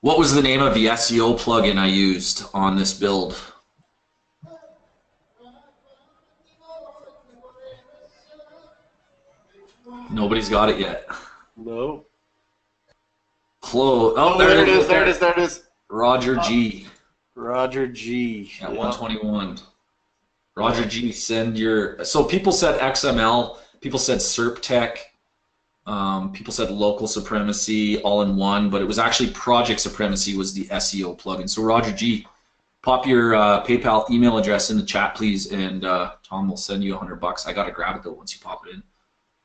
What was the name of the SEO plugin I used on this build? Nobody's got it yet.
No.
Close.
Oh, there it is. There it is. There it is.
Roger G.
Roger G.
At 121. Roger G, send your. So people said XML. People said SERPtech. People said local supremacy all in one, but it was actually Project Supremacy was the SEO plugin. So Roger G, pop your PayPal email address in the chat, please, and Tom will send you $100. I gotta grab it though once you pop it in.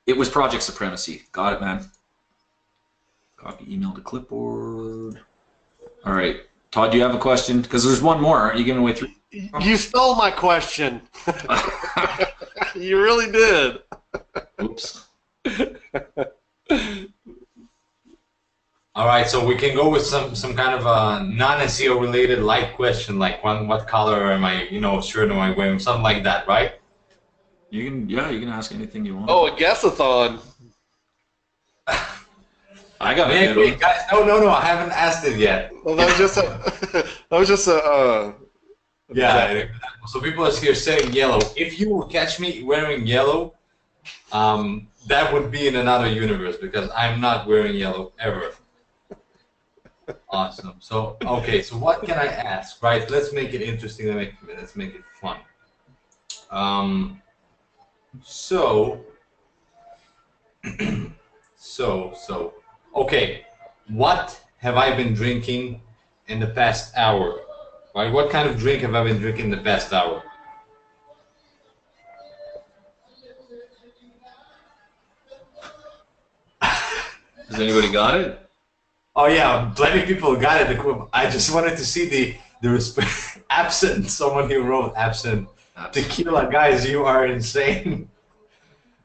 It was Project Supremacy. Got it, man. Copy email to clipboard. All right, Todd, do you have a question? Because there's one more. Aren't you giving away 3?
You stole my question. You really did.
Oops. All right, so we can go with some kind of a non-SEO related light question, like what color am I, shirt am I wearing, something like that, right?
You can ask anything you want.
Oh, a guess-a-thon.
I got
it.
Wait,
guys, no, I haven't asked it yet.
Well, that was just a.
Yeah. So people are here saying yellow. If you will catch me wearing yellow, that would be in another universe because I'm not wearing yellow ever. Awesome. So okay. So what can I ask? Right. Let's make it interesting. Let's make it fun. Okay. What have I been drinking in the past hour? Right. What kind of drink have I been drinking in the past hour?
Has anybody got it?
Oh yeah, plenty of people got it. I just wanted to see the absinthe. Someone here wrote absinthe. Tequila, guys, you are insane.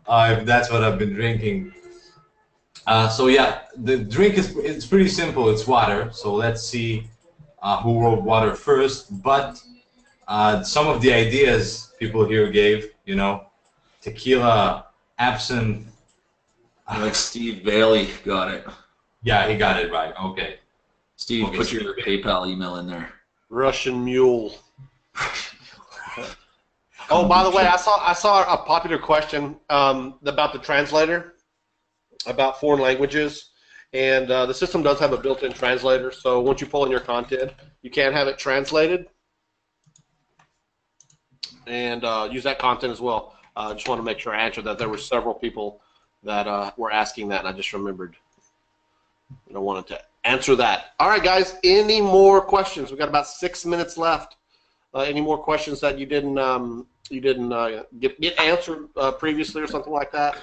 If that's what I've been drinking. So yeah, the drink it's pretty simple. It's water. So let's see who wrote water first. But some of the ideas people here gave, tequila, absinthe.
Like Steve Bailey got it.
Yeah, he got it right. Okay.
Steve, put your PayPal email in there.
Russian mule. Oh, by the way, I saw a popular question about the translator, about foreign languages, and the system does have a built-in translator. So once you pull in your content, you can have it translated and use that content as well. I just want to make sure I answered that. There were several people that were asking that, and I just remembered. I wanted to answer that. All right, guys. Any more questions? We've got about 6 minutes left. Any more questions that you didn't get answered previously or something like that?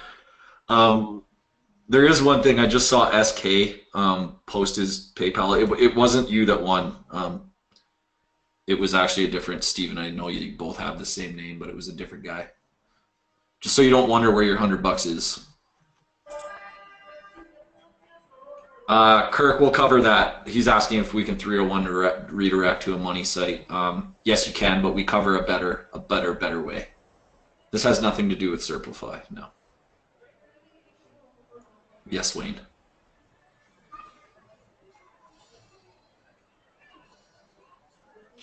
There is one thing. I just saw SK post his PayPal. It wasn't you that won. It was actually a different Steven. I know you both have the same name, but it was a different guy. Just so you don't wonder where your $100 is. Kirk will cover that. He's asking if we can 301 redirect to a money site. Yes, you can, but we cover a better way. This has nothing to do with Serplify. No. Yes, Wayne.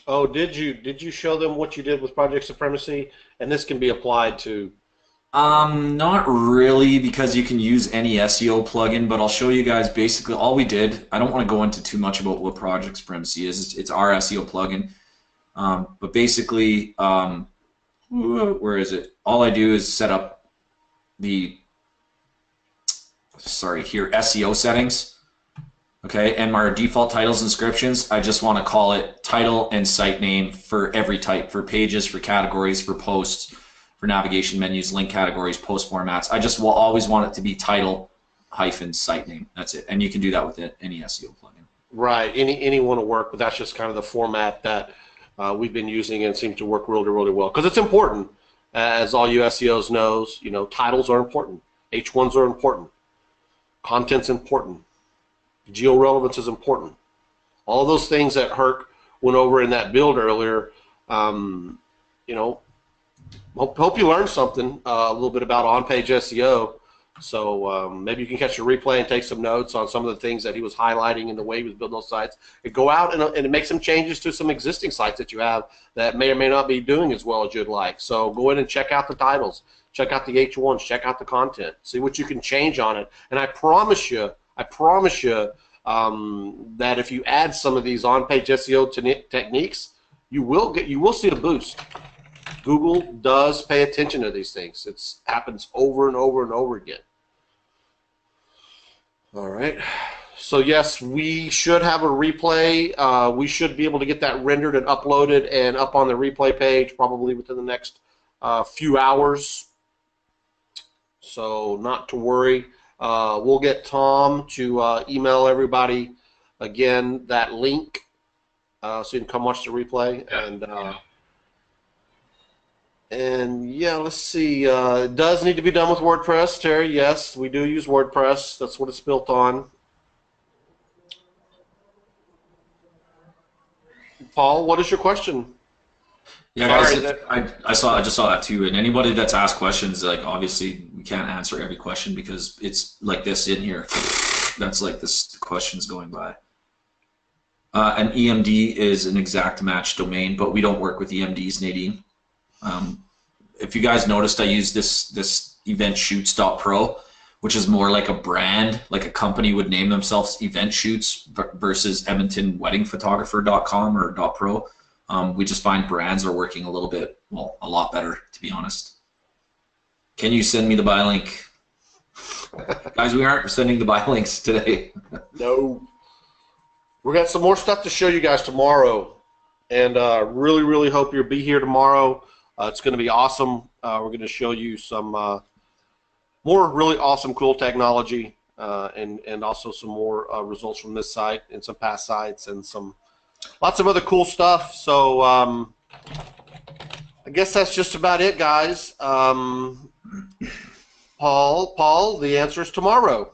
Oh, did you show them what you did with Project Supremacy? And this can be applied to.
Not really, because you can use any SEO plugin, but I'll show you guys basically all we did. I don't want to go into too much about what Project Supremacy is. It's our SEO plugin. But basically, where is it? All I do is set up the, SEO settings. Okay, and my default titles and descriptions, I just want to call it title and site name for every type, for pages, for categories, for posts, for navigation menus, link categories, post formats. I just will always want it to be title hyphen site name. That's it. And you can do that with any SEO plugin.
Right. Anyone will work, but that's just kind of the format that we've been using and seems to work really, really well. Because it's important, as all you SEOs knows. You know, titles are important. H1s are important. Content's important. Geo-relevance is important. All those things that Herc went over in that build earlier, you know, hope you learned something a little bit about on-page SEO. So maybe you can catch a replay and take some notes on some of the things that he was highlighting in the way he was building those sites. And go out and make some changes to some existing sites that you have that may or may not be doing as well as you'd like. So go in and check out the titles, check out the H1s, check out the content, see what you can change on it. And I promise you that if you add some of these on-page SEO techniques, you will see a boost. Google does pay attention to these things. It happens over and over and over again. All right. So yes, we should have a replay. We should be able to get that rendered and uploaded and up on the replay page probably within the next few hours. So not to worry. We'll get Tom to email everybody again that link so you can come watch the replay. And yeah, let's see. It does need to be done with WordPress, Terry. Yes, we do use WordPress. That's what it's built on. Paul, what is your question?
Yeah, guys, I just saw that too. And anybody that's asked questions, like obviously we can't answer every question because it's like this in here. That's like this questions going by. An EMD is an exact match domain, but we don't work with EMDs, Nadine. If you guys noticed, I use this eventshoots.pro, which is more like a brand, like a company would name themselves Event Shoots versus EdmontonWeddingPhotographer.com or .pro. We just find brands are working a little bit, well, a lot better, to be honest. Can you send me the buy link? Guys, we aren't sending the buy links today.
No. We've got some more stuff to show you guys tomorrow, and really, really hope you'll be here tomorrow. It's going to be awesome. We're going to show you some more really awesome, cool technology, and also some more results from this site and some past sites and some lots of other cool stuff. So I guess that's just about it, guys. Paul, the answer is tomorrow.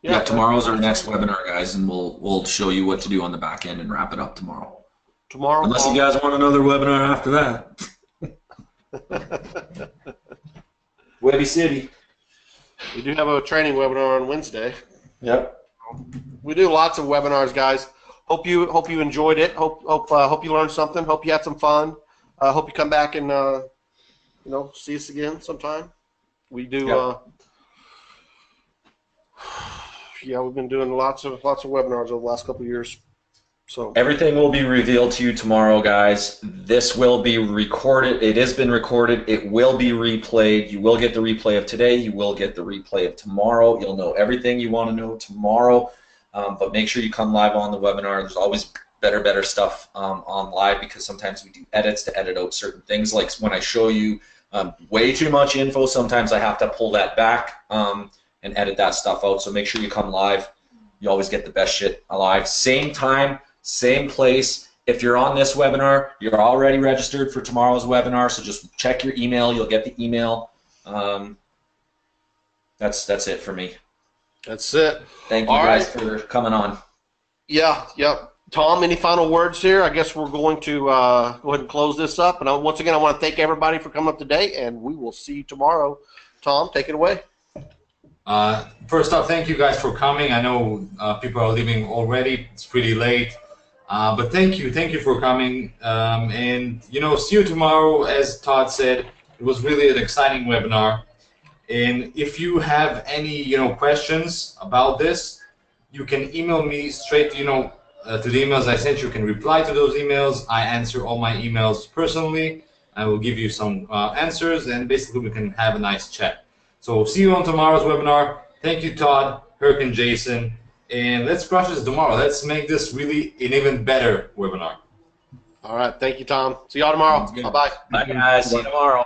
Yeah, tomorrow's our next webinar, guys, and we'll show you what to do on the back end and wrap it up tomorrow. Unless you guys want another webinar after that. Webby City.
We do have a training webinar on Wednesday.
Yep.
We do lots of webinars, guys. Hope you enjoyed it. Hope you learned something. Hope you had some fun. Hope you come back and see us again sometime. We do.
Yep.
Yeah, we've been doing lots of webinars over the last couple of years. So
everything will be revealed to you tomorrow, guys. This will be recorded. It has been recorded. It will be replayed. You will get the replay of today. You will get the replay of tomorrow. You'll know everything you want to know tomorrow. But make sure you come live on the webinar. There's always better stuff on live because sometimes we do edits to edit out certain things. Like when I show you way too much info, sometimes I have to pull that back and edit that stuff out. So make sure you come live. You always get the best shit alive. Same time, same place. If you're on this webinar, you're already registered for tomorrow's webinar, so just check your email. You'll get the email. That's it for me.
That's it.
Thank you guys for coming on.
Yeah. Tom, any final words here? I guess we're going to go ahead and close this up. And once again, I want to thank everybody for coming up today, and we will see you tomorrow. Tom, take it away.
First off, thank you guys for coming. I know people are leaving already. It's pretty late. But thank you for coming. And, see you tomorrow. As Todd said, it was really an exciting webinar. And if you have any, questions about this, you can email me straight, to the emails I sent you. You can reply to those emails. I answer all my emails personally. I will give you some answers, and basically we can have a nice chat. So see you on tomorrow's webinar. Thank you, Todd, Herc, and Jason. And let's crush this tomorrow. Let's make this really an even better webinar.
All right. Thank you, Tom. See y'all tomorrow. Bye-bye.
Bye, guys. See you tomorrow.